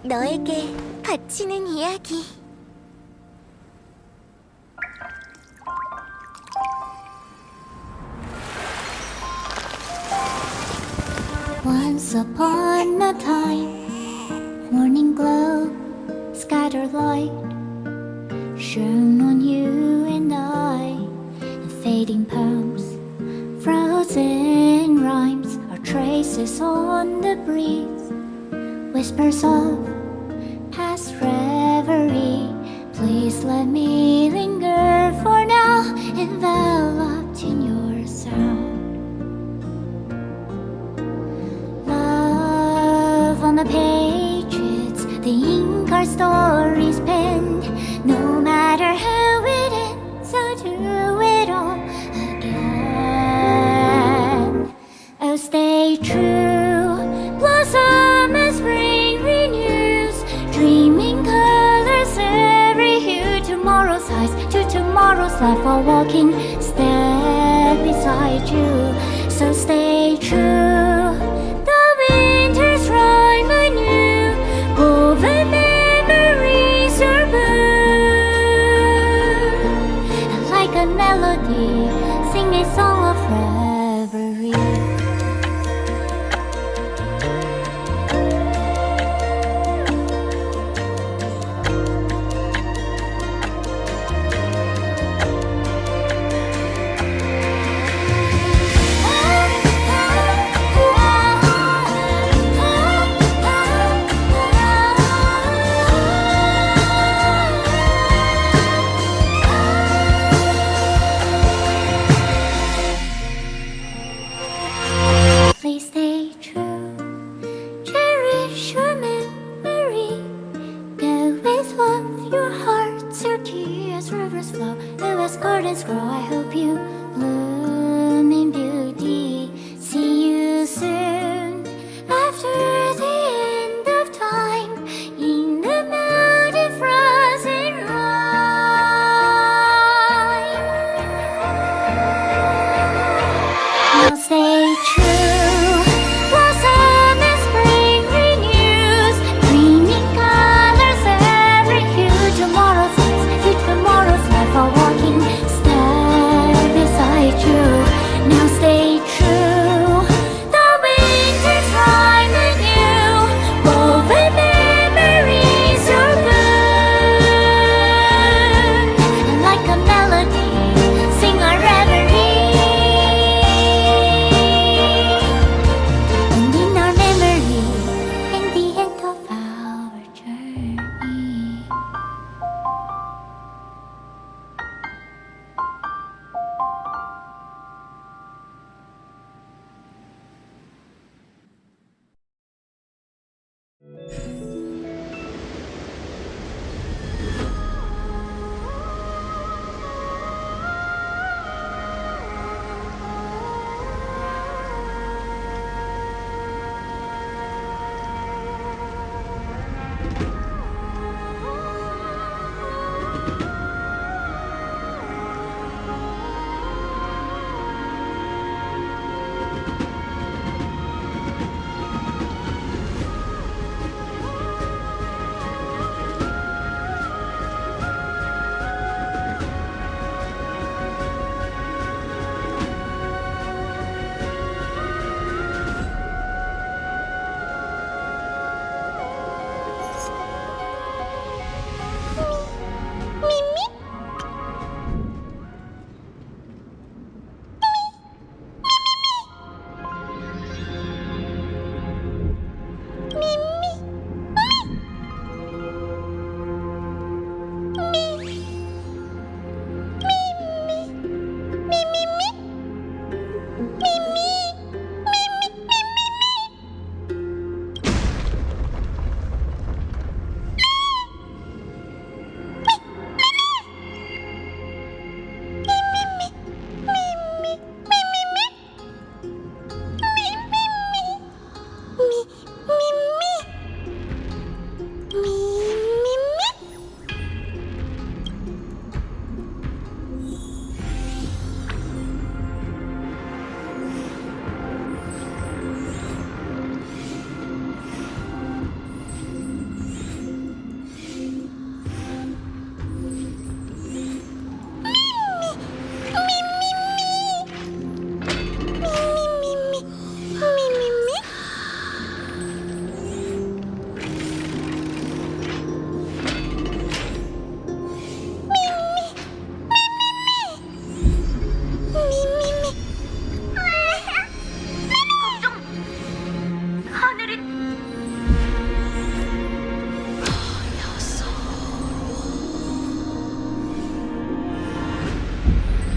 너에게 바치는 이야기. Once upon a time, morning glow, scattered light, shone on you and I. Fading palms, frozen rhymes, are traces on the breeze, whispers of past reverie. Please let me linger for now, enveloped in your sound. Love on the pages, the ink our stories penned. No matter how it ends, I'll do it all again. Oh, stay true, blossom as spring renews, dreaming colors every hue. Tomorrow's eyes to tomorrow's life, while walking step beside you. So stay true, the winter's rhyme anew, woven memories are blue. Like a melody, sing a song of reverie.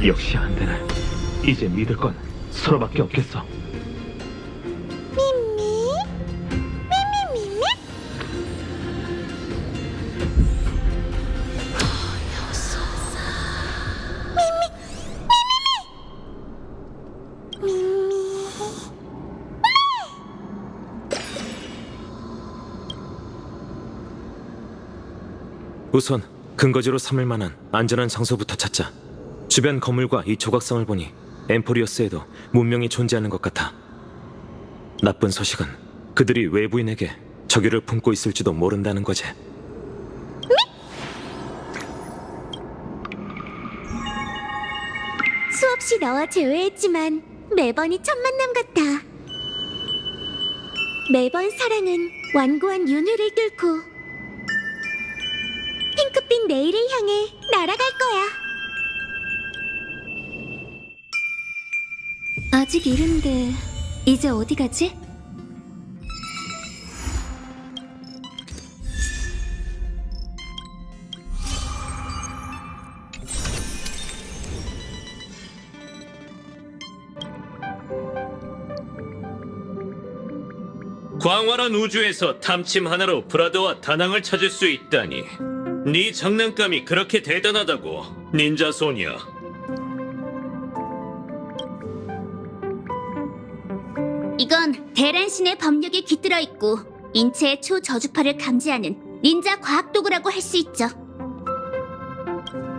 역시 안 되네. 이제 믿을 건 서로밖에 없겠어. 우선 근거지로 삼을 만한 안전한 장소부터 찾자. 주변 건물과 이 조각상을 보니 엠포리어스에도 문명이 존재하는 것 같아. 나쁜 소식은 그들이 외부인에게 적유를 품고 있을지도 모른다는 거지. 수없이 너와 제외했지만 매번이 첫 만남 같아. 매번 사랑은 완고한 윤회를 뚫고 핑크빛 내일을 향해 날아갈 거야. 아직 이른데 이제 어디 가지? 광활한 우주에서 탐침 하나로 브라더와 다낭을 찾을 수 있다니. 네 장난감이 그렇게 대단하다고, 닌자 소녀. 이건 대란신의 법력이 깃들어 있고 인체의 초저주파를 감지하는 닌자 과학 도구라고 할 수 있죠.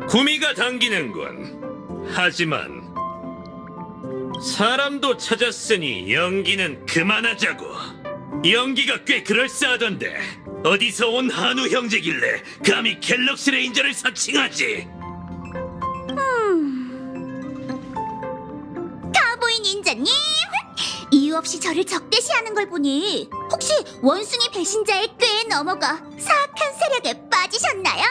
구미가 당기는군. 하지만 사람도 찾았으니 연기는 그만하자고. 연기가 꽤 그럴싸하던데 어디서 온 한우 형제길래 감히 갤럭시 레인저를 사칭하지? 카우보이 닌자님! 이유 없이 저를 적대시하는 걸 보니 혹시 원숭이 배신자의 꾀에 넘어가 사악한 세력에 빠지셨나요?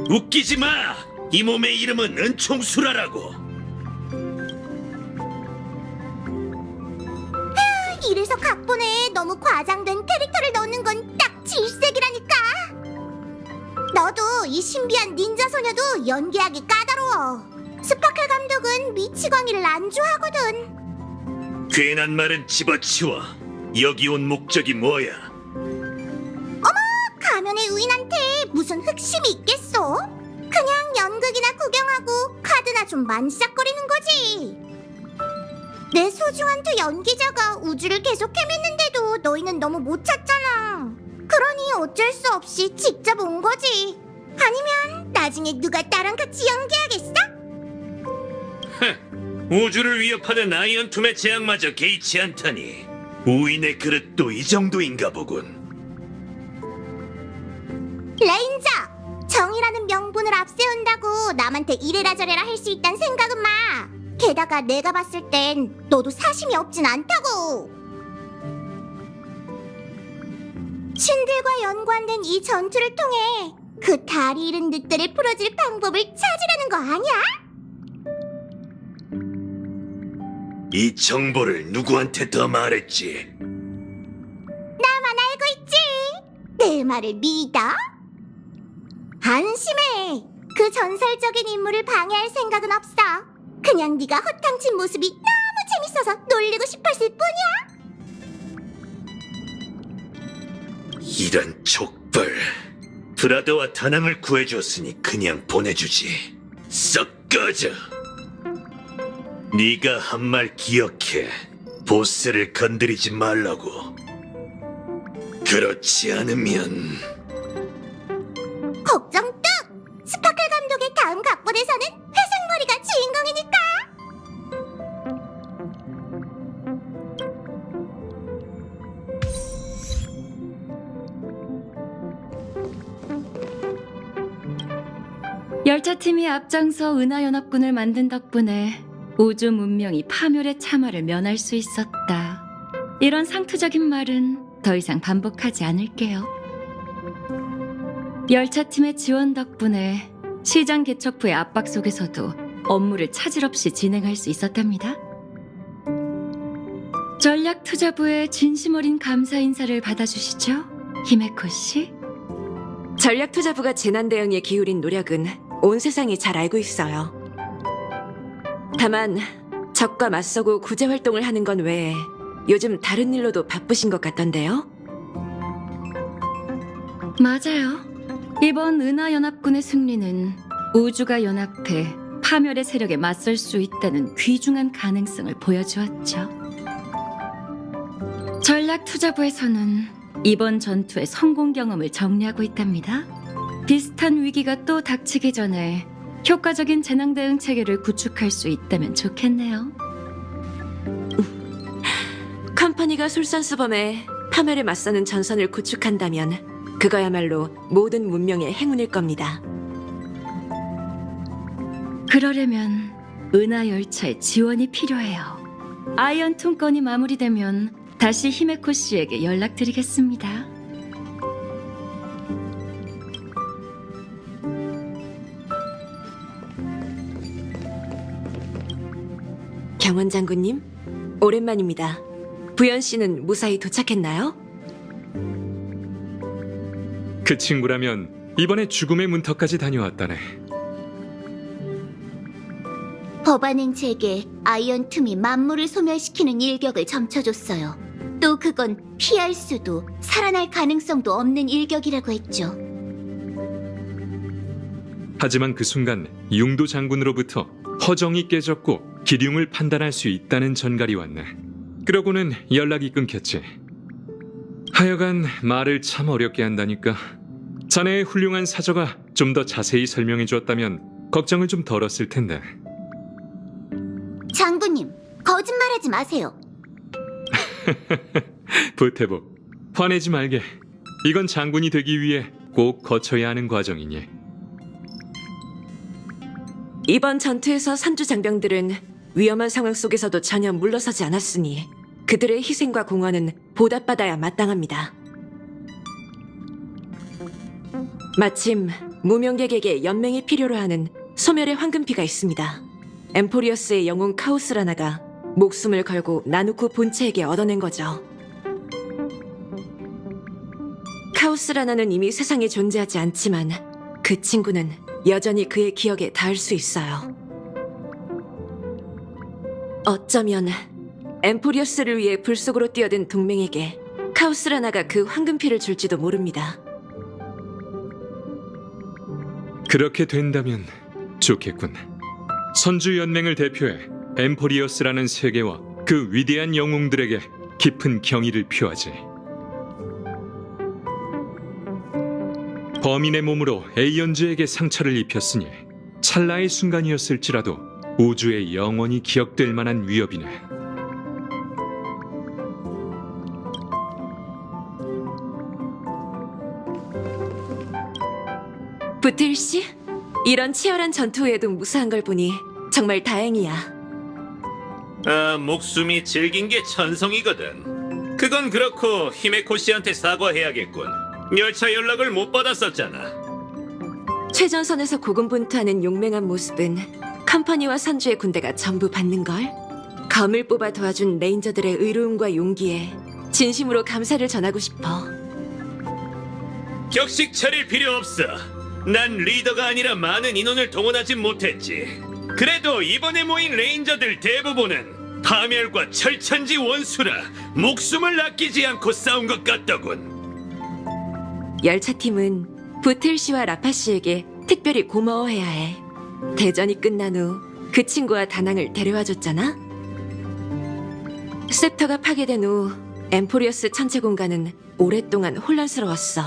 웃기지 마! 이 몸의 이름은 은총수라라고. 이래서 각본에 너무 과장된 캐릭터를 넣는 건 딱 질색이라니까. 너도 이 신비한 닌자 소녀도 연기하기 까다로워. 스파클 감독은 미치광이를 안 좋아하거든. 괜한 말은 집어치워. 여기 온 목적이 뭐야? 가면의 의인한테 무슨 흑심이 있겠어? 그냥 연극이나 구경하고 카드나 좀 만싹거리는 거지. 내 소중한 두 연기자가 우주를 계속 헤맸는데도 너희는 너무 못 찾잖아. 그러니 어쩔 수 없이 직접 온 거지. 아니면 나중에 누가 나랑 같이 연기하겠어? 우주를 위협하는 아이언툼의 재앙마저 개의치 않다니. 우인의 그릇도 이 정도인가 보군. 레인저! 정의라는 명분을 앞세운다고 남한테 이래라 저래라 할 수 있단 생각은 마. 게다가 내가 봤을 땐 너도 사심이 없진 않다고. 신들과 연관된 이 전투를 통해 그 다리 잃은 늑대를 풀어줄 방법을 찾으라는 거 아니야? 이 정보를 누구한테 더 말했지? 나만 알고 있지. 내 말을 믿어? 안심해. 그 전설적인 인물을 방해할 생각은 없어. 그냥 네가 허탕친 모습이 너무 재밌어서 놀리고 싶었을 뿐이야. 이런 족벌. 브라더와 다낭을 구해줬으니 그냥 보내주지. 썩 꺼져. 네가 한 말 기억해. 보스를 건드리지 말라고. 그렇지 않으면 걱정 뚝! 스파클 감독의 다음 각본에서는 회색머리가 주인공이니까. 열차팀이 앞장서 은하연합군을 만든 덕분에 우주 문명이 파멸의 참화를 면할 수 있었다. 이런 상투적인 말은 더 이상 반복하지 않을게요. 열차팀의 지원 덕분에 시장 개척 후의 압박 속에서도 업무를 차질 없이 진행할 수 있었답니다. 전략투자부의 진심 어린 감사 인사를 받아주시죠, 히메코 씨. 전략투자부가 재난 대응에 기울인 노력은 온 세상이 잘 알고 있어요. 다만 적과 맞서고 구제 활동을 하는 건 외에 요즘 다른 일로도 바쁘신 것 같던데요? 맞아요. 이번 은하연합군의 승리는 우주가 연합해 파멸의 세력에 맞설 수 있다는 귀중한 가능성을 보여주었죠. 전략투자부에서는 이번 전투의 성공 경험을 정리하고 있답니다. 비슷한 위기가 또 닥치기 전에 효과적인 재난 대응 체계를 구축할 수 있다면 좋겠네요. 컴퍼니가 솔선수범해 파멸에 맞서는 전선을 구축한다면 그거야말로 모든 문명의 행운일 겁니다. 그러려면 은하열차의 지원이 필요해요. 아이언톤 건이 마무리되면 다시 히메코 씨에게 연락드리겠습니다. 경원 장군님, 오랜만입니다. 부연 씨는 무사히 도착했나요? 그 친구라면 이번에 죽음의 문턱까지 다녀왔다네. 법안은 제게 아이언툼이 만물을 소멸시키는 일격을 점쳐줬어요. 또 그건 피할 수도 살아날 가능성도 없는 일격이라고 했죠. 하지만 그 순간 융도 장군으로부터 허정이 깨졌고 기륭을 판단할 수 있다는 전갈이 왔네. 그러고는 연락이 끊겼지. 하여간 말을 참 어렵게 한다니까. 자네의 훌륭한 사저가 좀 더 자세히 설명해 주었다면 걱정을 좀 덜었을 텐데. 장군님, 거짓말하지 마세요. 부태복, 화내지 말게. 이건 장군이 되기 위해 꼭 거쳐야 하는 과정이니. 이번 전투에서 산주 장병들은 위험한 상황 속에서도 전혀 물러서지 않았으니 그들의 희생과 공헌은 보답받아야 마땅합니다. 마침 무명객에게 연맹이 필요로 하는 소멸의 황금피가 있습니다. 엠포리어스의 영웅 카오스라나가 목숨을 걸고 나누코 본체에게 얻어낸 거죠. 카오스라나는 이미 세상에 존재하지 않지만 그 친구는 여전히 그의 기억에 닿을 수 있어요. 어쩌면 엠포리어스를 위해 불 속으로 뛰어든 동맹에게 카오스라나가 그 황금피를 줄지도 모릅니다. 그렇게 된다면 좋겠군. 선주연맹을 대표해 엠포리어스라는 세계와 그 위대한 영웅들에게 깊은 경의를 표하지. 범인의 몸으로 에이언즈에게 상처를 입혔으니 찰나의 순간이었을지라도 우주에 영원히 기억될 만한 위협이네. 부틀 씨, 이런 치열한 전투 후에도 무사한 걸 보니 정말 다행이야. 목숨이 질긴 게 천성이거든. 그건 그렇고 히메코 씨한테 사과해야겠군. 열차 연락을 못 받았었잖아. 최전선에서 고군분투하는 용맹한 모습은 컴퍼니와 선주의 군대가 전부 받는걸. 검을 뽑아 도와준 레인저들의 의로움과 용기에 진심으로 감사를 전하고 싶어. 격식 차릴 필요 없어. 난 리더가 아니라 많은 인원을 동원하지 못했지. 그래도 이번에 모인 레인저들 대부분은 파멸과 철천지 원수라 목숨을 아끼지 않고 싸운 것 같더군. 열차팀은 부틀 씨와 라파 씨에게 특별히 고마워해야 해. 대전이 끝난 후 그 친구와 다낭을 데려와줬잖아. 셉터가 파괴된 후 엠포리어스 천체 공간은 오랫동안 혼란스러웠어.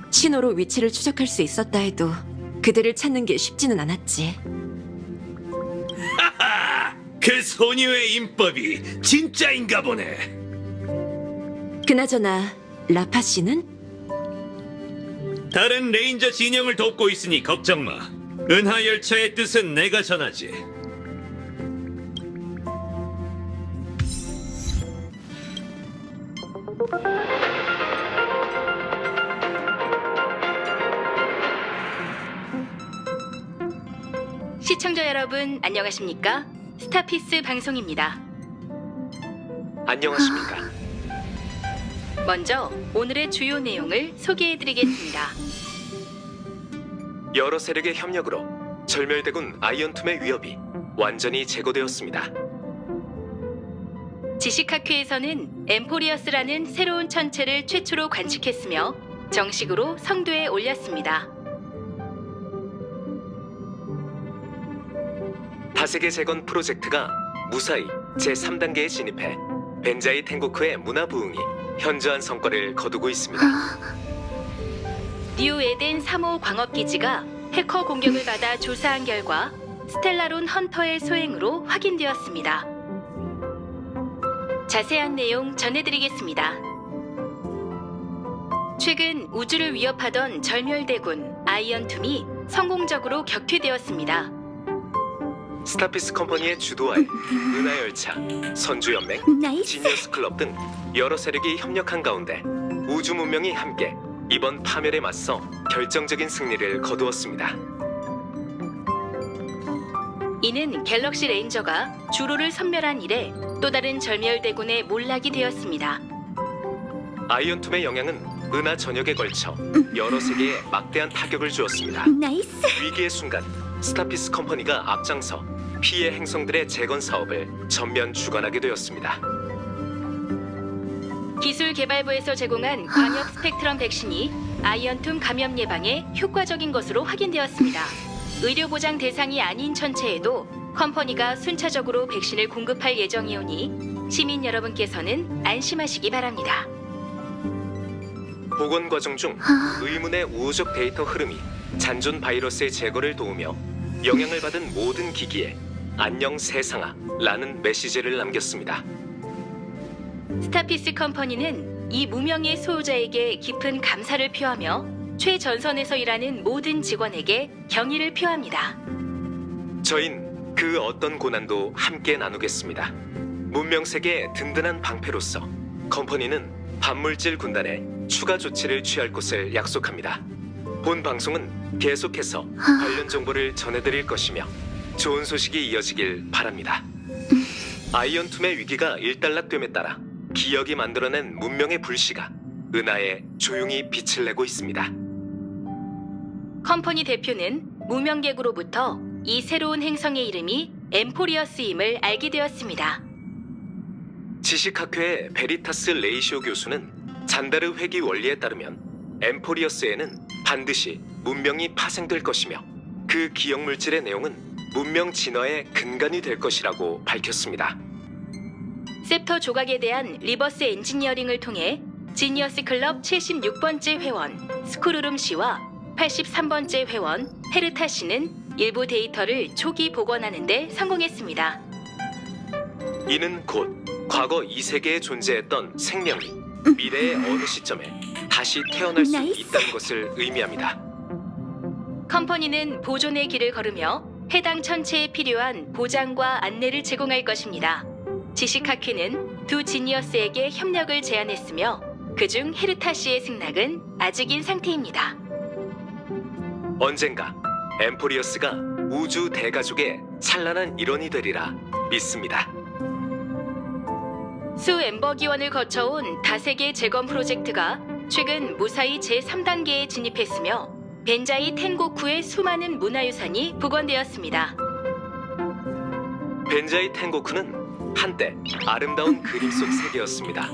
신호로 위치를 추적할 수 있었다 해도 그들을 찾는 게 쉽지는 않았지. 하하! 그 소녀의 인법이 진짜인가 보네. 그나저나 라파 씨는? 다른 레인저 진영을 돕고 있으니 걱정 마. 은하 열차의 뜻은 내가 전하지. 시청자 여러분 안녕하십니까? 스타피스 방송입니다. 안녕하십니까? 먼저 오늘의 주요 내용을 소개해드리겠습니다. 여러 세력의 협력으로 절멸대군 아이언툼의 위협이 완전히 제거되었습니다. 지식학회에서는 엠포리어스라는 새로운 천체를 최초로 관측했으며 정식으로 성도에 올렸습니다. 다세계 재건 프로젝트가 무사히 제3단계에 진입해 벤자이 텐고크의 문화 부흥이 현저한 성과를 거두고 있습니다. 뉴 에덴 3호 광업기지가 해커 공격을 받아 조사한 결과 스텔라론 헌터의 소행으로 확인되었습니다. 자세한 내용 전해드리겠습니다. 최근 우주를 위협하던 절멸대군 아이언툼이 성공적으로 격퇴되었습니다. 스타피스 컴퍼니의 주도하에 은하열차, 선주연맹, 지니어스 클럽 등 여러 세력이 협력한 가운데 우주 문명이 함께 이번 파멸에 맞서 결정적인 승리를 거두었습니다. 이는 갤럭시 레인저가 주로를 섬멸한 이래 또 다른 절멸대군의 몰락이 되었습니다. 아이언툼의 영향은 은하 전역에 걸쳐 여러 세계에 막대한 타격을 주었습니다. 위기의 순간 스타피스 컴퍼니가 앞장서 피해 행성들의 재건 사업을 전면 주관하게 되었습니다. 기술개발부에서 제공한 광역 스펙트럼 백신이 아이언툼 감염 예방에 효과적인 것으로 확인되었습니다. 의료보장 대상이 아닌 천체에도 컴퍼니가 순차적으로 백신을 공급할 예정이오니 시민 여러분께서는 안심하시기 바랍니다. 복원 과정 중 의문의 우호적 데이터 흐름이 잔존 바이러스의 제거를 도우며 영향을 받은 모든 기기에 안녕 세상아 라는 메시지를 남겼습니다. 스타피스 컴퍼니는 이 무명의 소유자에게 깊은 감사를 표하며 최전선에서 일하는 모든 직원에게 경의를 표합니다. 저흰 그 어떤 고난도 함께 나누겠습니다. 문명세계의 든든한 방패로서 컴퍼니는 반물질 군단에 추가 조치를 취할 것을 약속합니다. 본 방송은 계속해서 관련 정보를 전해드릴 것이며 좋은 소식이 이어지길 바랍니다. 아이언툼의 위기가 일단락됨에 따라 기억이 만들어낸 문명의 불씨가 은하에 조용히 빛을 내고 있습니다. 컴퍼니 대표는 무명객으로부터 이 새로운 행성의 이름이 엠포리어스임을 알게 되었습니다. 지식학회의 베리타스 레이시오 교수는 잔다르 회귀 원리에 따르면 엠포리어스에는 반드시 문명이 파생될 것이며 그 기억물질의 내용은 문명 진화의 근간이 될 것이라고 밝혔습니다. 셉터 조각에 대한 리버스 엔지니어링을 통해 지니어스 클럽 76번째 회원 스쿠르룸 씨와 83번째 회원 헤르타 씨는 일부 데이터를 초기 복원하는 데 성공했습니다. 이는 곧 과거 이 세계에 존재했던 생명이 미래의 어느 시점에 다시 태어날 수 있다는 것을 의미합니다. 컴퍼니는 보존의 길을 걸으며 해당 천체에 필요한 보장과 안내를 제공할 것입니다. 지식학회는 두 지니어스에게 협력을 제안했으며 그중 헤르타 씨의 승낙은 아직인 상태입니다. 언젠가 엠포리어스가 우주 대가족의 찬란한 일원이 되리라 믿습니다. 수 엠버 기원을 거쳐온 다세계 재건 프로젝트가 최근 무사히 제3단계에 진입했으며 벤자이 텐고쿠의 수많은 문화유산이 복원되었습니다. 벤자이 텐고쿠는 한때 아름다운 그림 속 세계였습니다.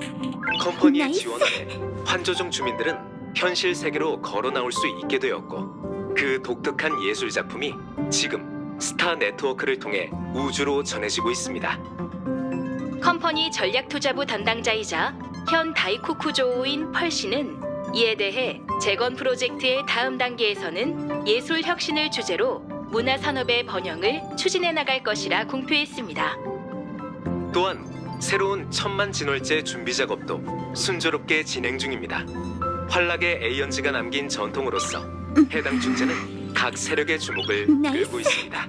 컴퍼니의 지원 아래 환조정 주민들은 현실 세계로 걸어 나올 수 있게 되었고 그 독특한 예술 작품이 지금 스타 네트워크를 통해 우주로 전해지고 있습니다. 컴퍼니 전략투자부 담당자이자 현 다이쿠쿠 조오인 펄 씨는 이에 대해 재건 프로젝트의 다음 단계에서는 예술 혁신을 주제로 문화 산업의 번영을 추진해 나갈 것이라 공표했습니다. 또한 새로운 천만 진월제 준비 작업도 순조롭게 진행 중입니다. 활락의 에이언즈가 남긴 전통으로서 해당 축제는 각 세력의 주목을 끌고 있습니다.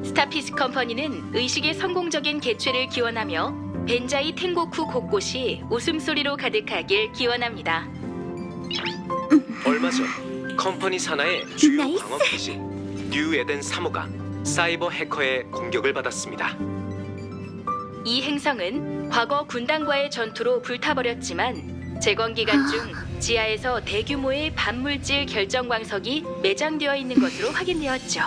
스타피스 컴퍼니는 의식의 성공적인 개최를 기원하며 벤자이 텐고쿠 곳곳이 웃음소리로 가득하길 기원합니다. 얼마 전 컴퍼니 산하의 주요 광업기지 뉴 에덴 3호가 사이버 해커의 공격을 받았습니다. 이 행성은 과거 군단과의 전투로 불타버렸지만 재건 기간 중 지하에서 대규모의 반물질 결정 광석이 매장되어 있는 것으로 확인되었죠.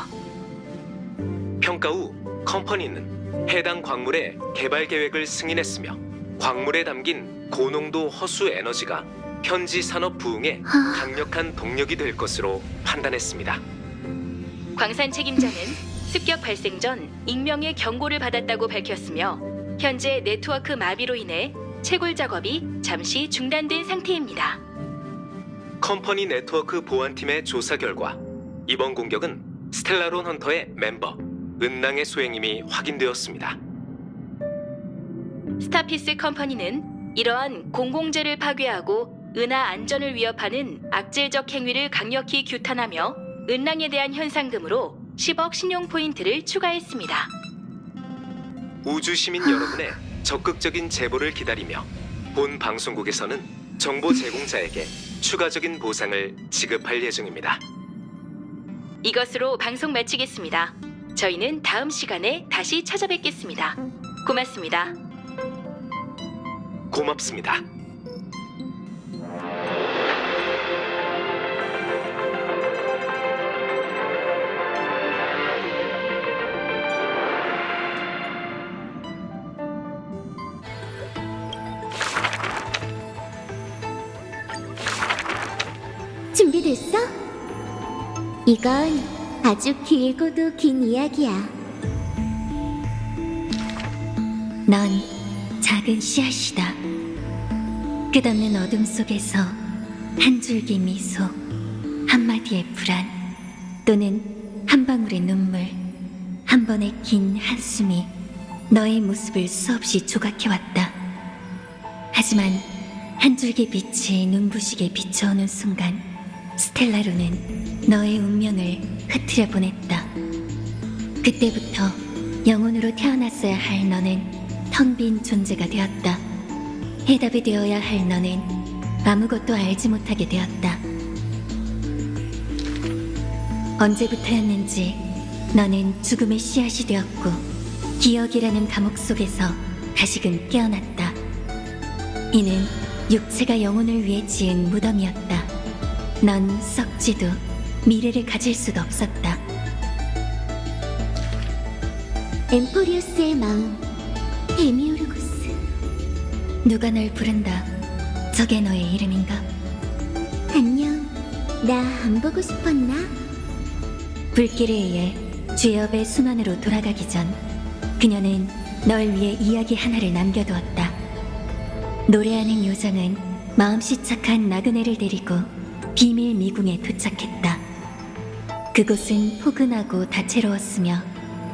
평가 후 컴퍼니는 해당 광물의 개발 계획을 승인했으며 광물에 담긴 고농도 허수 에너지가 현지 산업 부흥에 강력한 동력이 될 것으로 판단했습니다. 광산 책임자는 습격 발생 전 익명의 경고를 받았다고 밝혔으며 현재 네트워크 마비로 인해 채굴 작업이 잠시 중단된 상태입니다. 컴퍼니 네트워크 보안팀의 조사 결과 이번 공격은 스텔라론 헌터의 멤버 은낭의 소행임이 확인되었습니다. 스타피스 컴퍼니는 이러한 공공재를 파괴하고 은하 안전을 위협하는 악질적 행위를 강력히 규탄하며 은낭에 대한 현상금으로 10억 신용 포인트를 추가했습니다. 우주 시민 여러분의 적극적인 제보를 기다리며 본 방송국에서는 정보 제공자에게 추가적인 보상을 지급할 예정입니다. 이것으로 방송 마치겠습니다. 저희는 다음 시간에 다시 찾아뵙겠습니다. 고맙습니다. 고맙습니다. 준비됐어? 이건 아주 길고도 긴 이야기야. 넌 작은 씨앗이다. 끝없는 어둠 속에서 한 줄기 미소, 한마디의 불안, 또는 한 방울의 눈물, 한 번의 긴 한숨이 너의 모습을 수없이 조각해왔다. 하지만 한 줄기 빛이 눈부시게 비춰오는 순간 스텔라로는 너의 운명을 흐트려 보냈다. 그때부터 영혼으로 태어났어야 할 너는 텅 빈 존재가 되었다. 해답이 되어야 할 너는 아무것도 알지 못하게 되었다. 언제부터였는지 너는 죽음의 씨앗이 되었고 기억이라는 감옥 속에서 다시금 깨어났다. 이는 육체가 영혼을 위해 지은 무덤이었다. 넌 썩지도 미래를 가질 수도 없었다. 엠포리우스의 마음, 데미오르고스. 누가 널 부른다. 저게 너의 이름인가? 안녕. 나 안 보고 싶었나? 불길에 의해 죄업의 순환으로 돌아가기 전 그녀는 널 위해 이야기 하나를 남겨두었다. 노래하는 요정은 마음씨 착한 나그네를 데리고 비밀 미궁에 도착했다. 그곳은 포근하고 다채로웠으며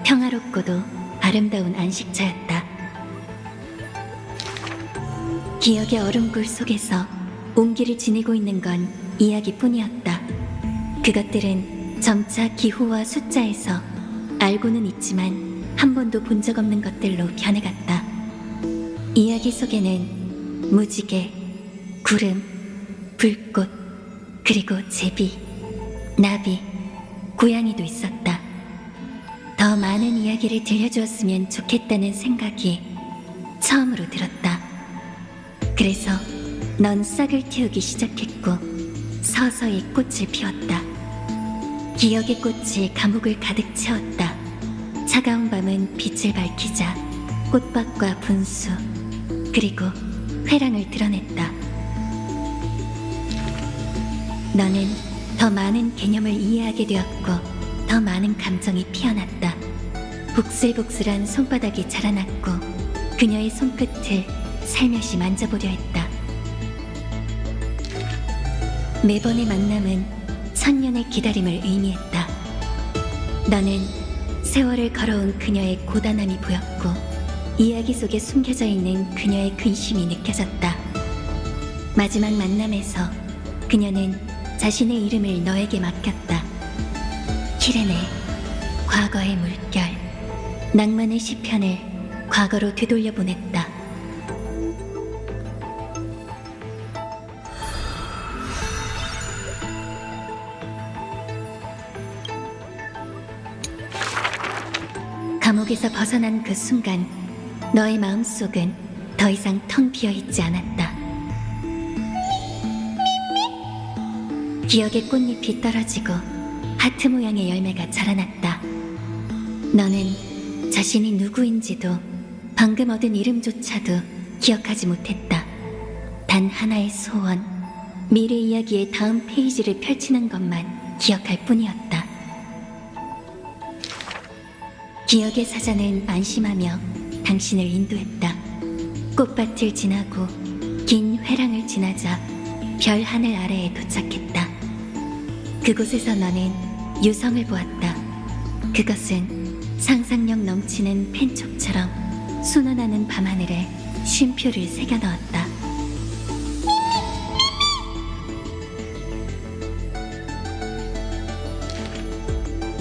평화롭고도 아름다운 안식처였다. 기억의 얼음굴 속에서 온기를 지니고 있는 건 이야기뿐이었다. 그것들은 점차 기호와 숫자에서 알고는 있지만 한 번도 본 적 없는 것들로 변해갔다. 이야기 속에는 무지개, 구름, 불꽃, 그리고 제비, 나비, 고양이도 있었다. 더 많은 이야기를 들려주었으면 좋겠다는 생각이 처음으로 들었다. 그래서 넌 싹을 틔우기 시작했고 서서히 꽃을 피웠다. 기억의 꽃이 감옥을 가득 채웠다. 차가운 밤은 빛을 밝히자 꽃밭과 분수 그리고 회랑을 드러냈다. 너는 더 많은 개념을 이해하게 되었고 더 많은 감정이 피어났다. 복슬복슬한 손바닥이 자라났고 그녀의 손끝을 살며시 만져보려 했다. 매번의 만남은 천년의 기다림을 의미했다. 너는 세월을 걸어온 그녀의 고단함이 보였고 이야기 속에 숨겨져 있는 그녀의 근심이 느껴졌다. 마지막 만남에서 그녀는 자신의 이름을 너에게 맡겼다. 키레네, 과거의 물결, 낭만의 시편을 과거로 되돌려 보냈다. 감옥에서 벗어난 그 순간 너의 마음속은 더 이상 텅 비어 있지 않았다. 기억의 꽃잎이 떨어지고 하트 모양의 열매가 자라났다. 너는 자신이 누구인지도 방금 얻은 이름조차도 기억하지 못했다. 단 하나의 소원, 미래 이야기의 다음 페이지를 펼치는 것만 기억할 뿐이었다. 기억의 사자는 안심하며 당신을 인도했다. 꽃밭을 지나고 긴 회랑을 지나자 별 하늘 아래에 도착했다. 그곳에서 너는 유성을 보았다. 그것은 상상력 넘치는 펜촉처럼 순환하는 밤하늘에 쉼표를 새겨 넣었다.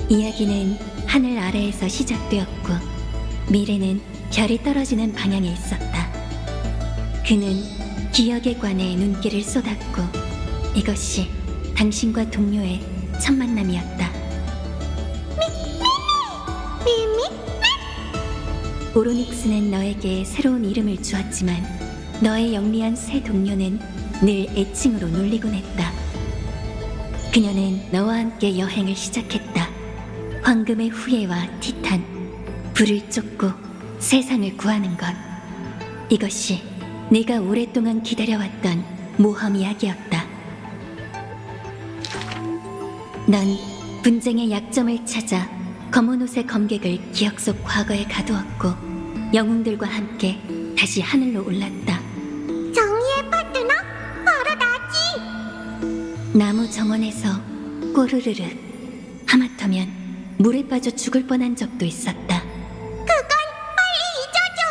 이야기는 하늘 아래에서 시작되었고 미래는 별이 떨어지는 방향에 있었다. 그는 기억에 관해 눈길을 쏟았고 이것이 당신과 동료의 첫 만남이었다. 오로닉스는 너에게 새로운 이름을 주었지만 너의 영리한 새 동료는 늘 애칭으로 놀리곤 했다. 그녀는 너와 함께 여행을 시작했다. 황금의 후예와 티탄, 불을 쫓고 세상을 구하는 것. 이것이 네가 오랫동안 기다려왔던 모험 이야기였다. 넌 분쟁의 약점을 찾아 검은 옷의 검객을 기억 속 과거에 가두었고 영웅들과 함께 다시 하늘로 올랐다. 정의의 파트너? 바로 나지! 나무 정원에서 꼬르르르 하마터면 물에 빠져 죽을 뻔한 적도 있었다. 그건 빨리 잊어줘!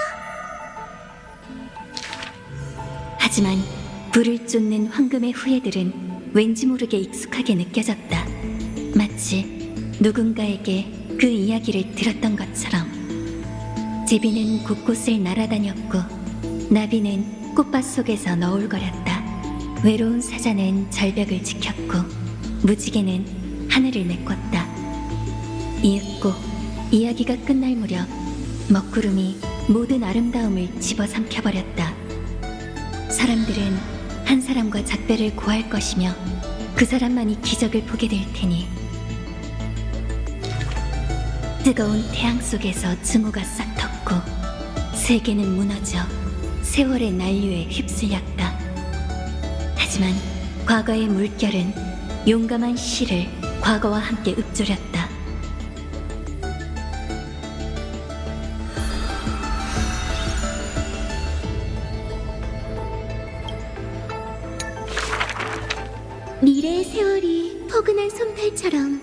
하지만 불을 쫓는 황금의 후예들은 왠지 모르게 익숙하게 느껴졌다. 마치 누군가에게 그 이야기를 들었던 것처럼. 제비는 곳곳을 날아다녔고 나비는 꽃밭 속에서 너울거렸다. 외로운 사자는 절벽을 지켰고 무지개는 하늘을 메꿨다. 이윽고 이야기가 끝날 무렵 먹구름이 모든 아름다움을 집어삼켜버렸다. 사람들은 한 사람과 작별을 고할 것이며 그 사람만이 기적을 보게 될 테니 뜨거운 태양 속에서 증오가 싹텄고 세계는 무너져 세월의 난류에 휩쓸렸다. 하지만 과거의 물결은 용감한 시를 과거와 함께 읊조렸다. 미래의 세월이 포근한 솜털처럼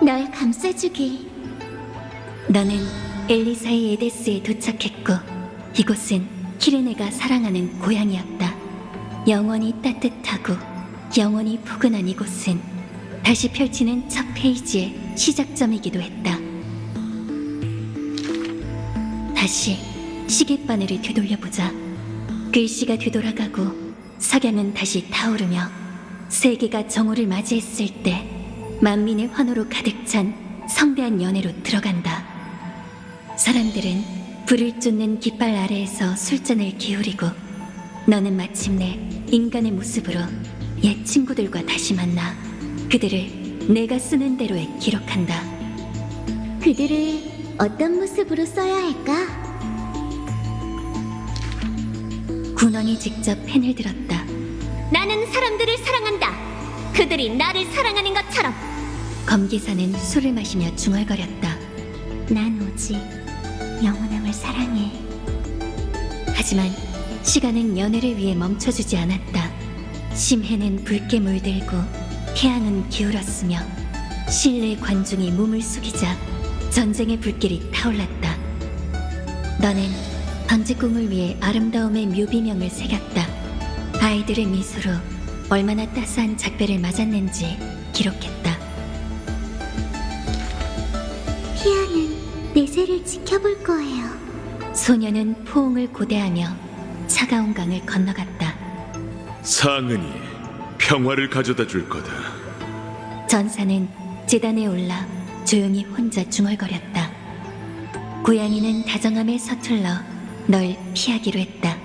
널 감싸주길. 너는 엘리사의 에데스에 도착했고 이곳은 키르네가 사랑하는 고향이었다. 영원히 따뜻하고 영원히 포근한 이곳은 다시 펼치는 첫 페이지의 시작점이기도 했다. 다시 시계바늘을 되돌려보자. 글씨가 되돌아가고 석양은 다시 타오르며 세계가 정오를 맞이했을 때 만민의 환호로 가득 찬 성대한 연회로 들어간다. 사람들은 불을 쫓는 깃발 아래에서 술잔을 기울이고 너는 마침내 인간의 모습으로 옛 친구들과 다시 만나 그들을 내가 쓰는 대로에 기록한다. 그들을 어떤 모습으로 써야 할까? 군왕이 직접 펜을 들었다. 나는 사람들을 사랑한다. 그들이 나를 사랑하는 것처럼. 검기사는 술을 마시며 중얼거렸다. 난 오직 영원함을 사랑해. 하지만 시간은 연애를 위해 멈춰주지 않았다. 심해는 붉게 물들고 태양은 기울었으며 실내 관중이 몸을 숙이자 전쟁의 불길이 타올랐다. 너는 방직궁을 위해 아름다움의 묘비명을 새겼다. 아이들의 미소로 얼마나 따스한 작별을 맞았는지 기록했다. 피아는 내 새를 지켜볼 거예요. 소녀는 포옹을 고대하며 차가운 강을 건너갔다. 상은이 평화를 가져다 줄 거다. 전사는 제단에 올라 조용히 혼자 중얼거렸다. 고양이는 다정함에 서툴러 널 피하기로 했다.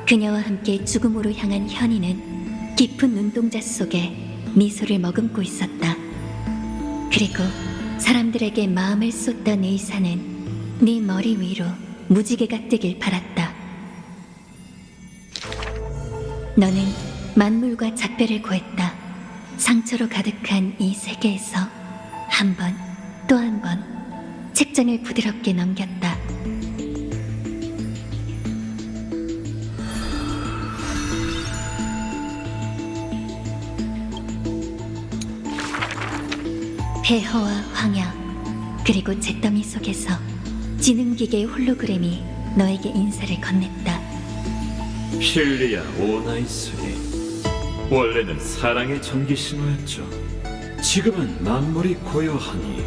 그녀와 함께 죽음으로 향한 현이는 깊은 눈동자 속에 미소를 머금고 있었다. 그리고 사람들에게 마음을 쏟던 의사는 네 머리 위로 무지개가 뜨길 바랐다. 너는 만물과 작별을 고했다. 상처로 가득한 이 세계에서 한 번, 또 한 번 책장을 부드럽게 넘겼다. 폐허와 황야, 그리고 잿더미 속에서 지능기계의 홀로그램이 너에게 인사를 건넸다. 힐리아 오나이스니 원래는 사랑의 전기 신호였죠. 지금은 만물이 고요하니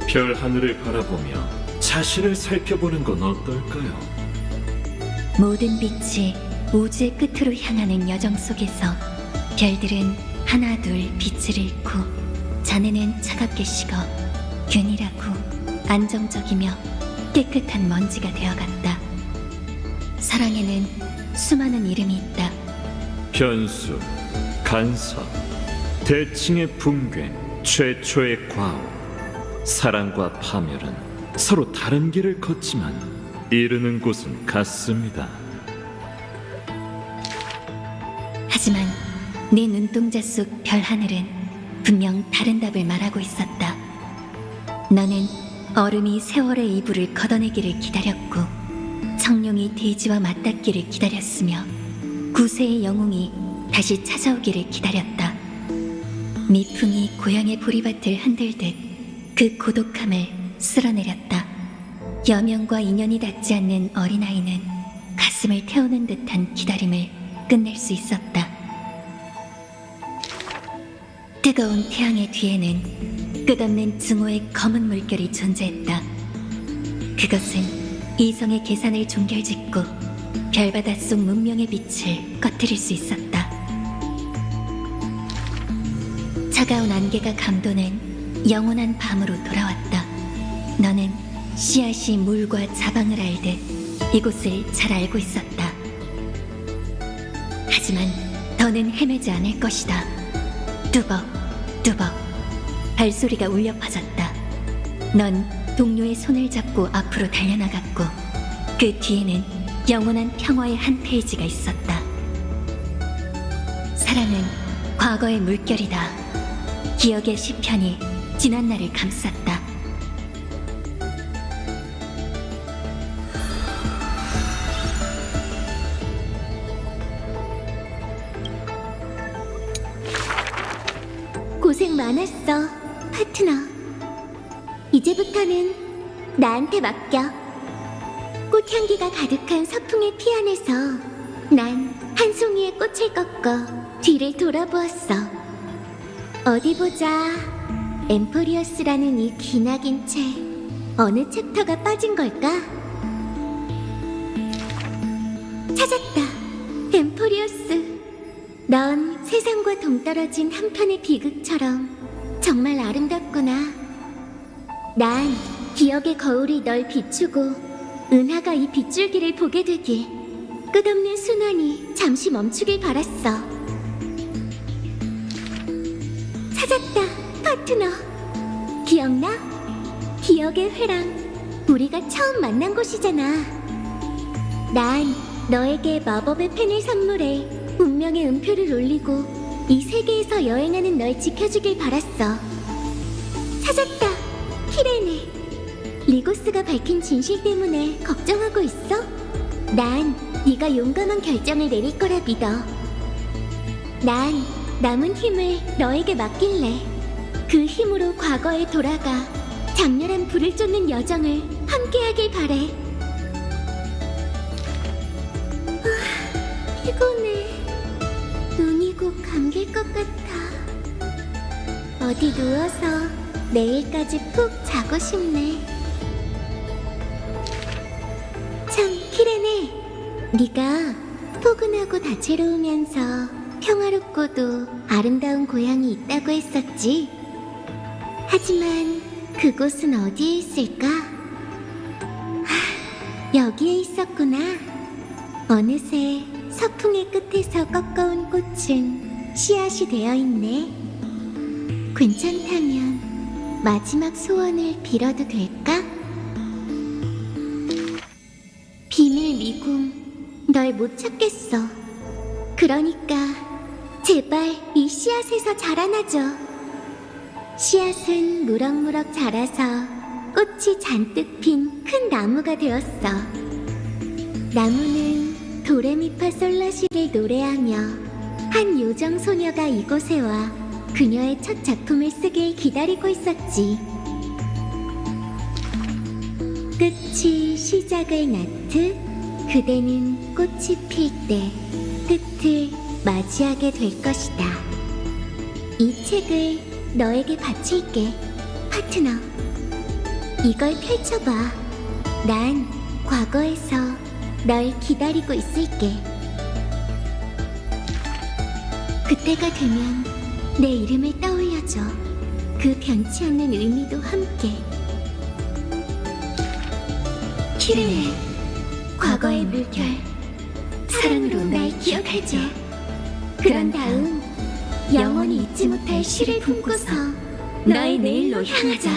별 하늘을 바라보며 자신을 살펴보는 건 어떨까요? 모든 빛이 우주의 끝으로 향하는 여정 속에서 별들은 하나 둘 빛을 잃고 자네는 차갑게 식어 균일하고 안정적이며 깨끗한 먼지가 되어갔다. 사랑에는 수많은 이름이 있다. 변수, 간섭, 대칭의 붕괴, 최초의 과오. 사랑과 파멸은 서로 다른 길을 걷지만 이르는 곳은 같습니다. 하지만 네 눈동자 속 별 하늘은 분명 다른 답을 말하고 있었다. 너는 얼음이 세월의 이불을 걷어내기를 기다렸고 청룡이 대지와 맞닿기를 기다렸으며 구세의 영웅이 다시 찾아오기를 기다렸다. 미풍이 고향의 보리밭을 흔들듯 그 고독함을 쓸어내렸다. 여명과 인연이 닿지 않는 어린아이는 가슴을 태우는 듯한 기다림을 끝낼 수 있었다. 뜨거운 태양의 뒤에는 끝없는 증오의 검은 물결이 존재했다. 그것은 이성의 계산을 종결짓고 별바다 속 문명의 빛을 꺼뜨릴 수 있었다. 차가운 안개가 감도는 영원한 밤으로 돌아왔다. 너는 씨앗이 물과 자방을 알듯 이곳을 잘 알고 있었다. 하지만 더는 헤매지 않을 것이다. 뚜벅 뚜벅 발소리가 울려 퍼졌다. 넌 동료의 손을 잡고 앞으로 달려나갔고 그 뒤에는 영원한 평화의 한 페이지가 있었다. 사랑은 과거의 물결이다. 기억의 시편이 지난 날을 감쌌다. 고생 많았어, 파트너. 이제부터는 나한테 맡겨. 꽃향기가 가득한 서풍의 피 안에서 난 한 송이의 꽃을 꺾어 뒤를 돌아보았어. 어디 보자. 엠포리어스라는 이 기나긴 책, 어느 챕터가 빠진 걸까? 찾았다. 엠포리어스. 넌 세상과 동떨어진 한편의 비극처럼 정말 아름답구나. 난 기억의 거울이 널 비추고 은하가 이 빗줄기를 보게 되길, 끝없는 순환이 잠시 멈추길 바랐어. 찾았다, 파트너. 기억나? 기억의 회랑, 우리가 처음 만난 곳이잖아. 난 너에게 마법의 펜을 선물해 운명의 음표를 올리고 이 세계에서 여행하는 널 지켜주길 바랐어. 찾았다, 키레네. 리고스가 밝힌 진실 때문에 걱정하고 있어? 난 네가 용감한 결정을 내릴 거라 믿어. 난 남은 힘을 너에게 맡길래 그 힘으로 과거에 돌아가 장렬한 불을 쫓는 여정을 함께하길 바래. 피곤해. 눈이 곧 감길 것 같아. 어디 누워서 내일까지 푹 자고 싶네. 참, 키레네. 네가 포근하고 다채로우면서 평화롭고도 아름다운 고향이 있다고 했었지. 하지만 그곳은 어디에 있을까? 여기에 있었구나. 어느새 서풍의 끝에서 꺾어온 꽃은 씨앗이 되어 있네. 괜찮다면 마지막 소원을 빌어도 될까? 비밀 미궁, 널 못 찾겠어. 그러니까 제발 이 씨앗에서 자라나줘. 씨앗은 무럭무럭 자라서 꽃이 잔뜩 핀 큰 나무가 되었어. 나무는 도레미파솔라시를 노래하며 한 요정 소녀가 이곳에 와 그녀의 첫 작품을 쓰길 기다리고 있었지. 끝이 시작을 낳듯 그대는 꽃이 필 때 끝을 맞이하게 될 것이다. 이 책을 너에게 바칠게, 파트너. 이걸 펼쳐봐. 난 과거에서 널 기다리고 있을게. 그때가 되면 내 이름을 떠올려줘. 그 변치 않는 의미도 함께. 키르네, 과거의 물결, 사랑으로 날 기억하자. 그런 다음 영원히 잊지 못할 시를 품고서 너의 내일로 향하자.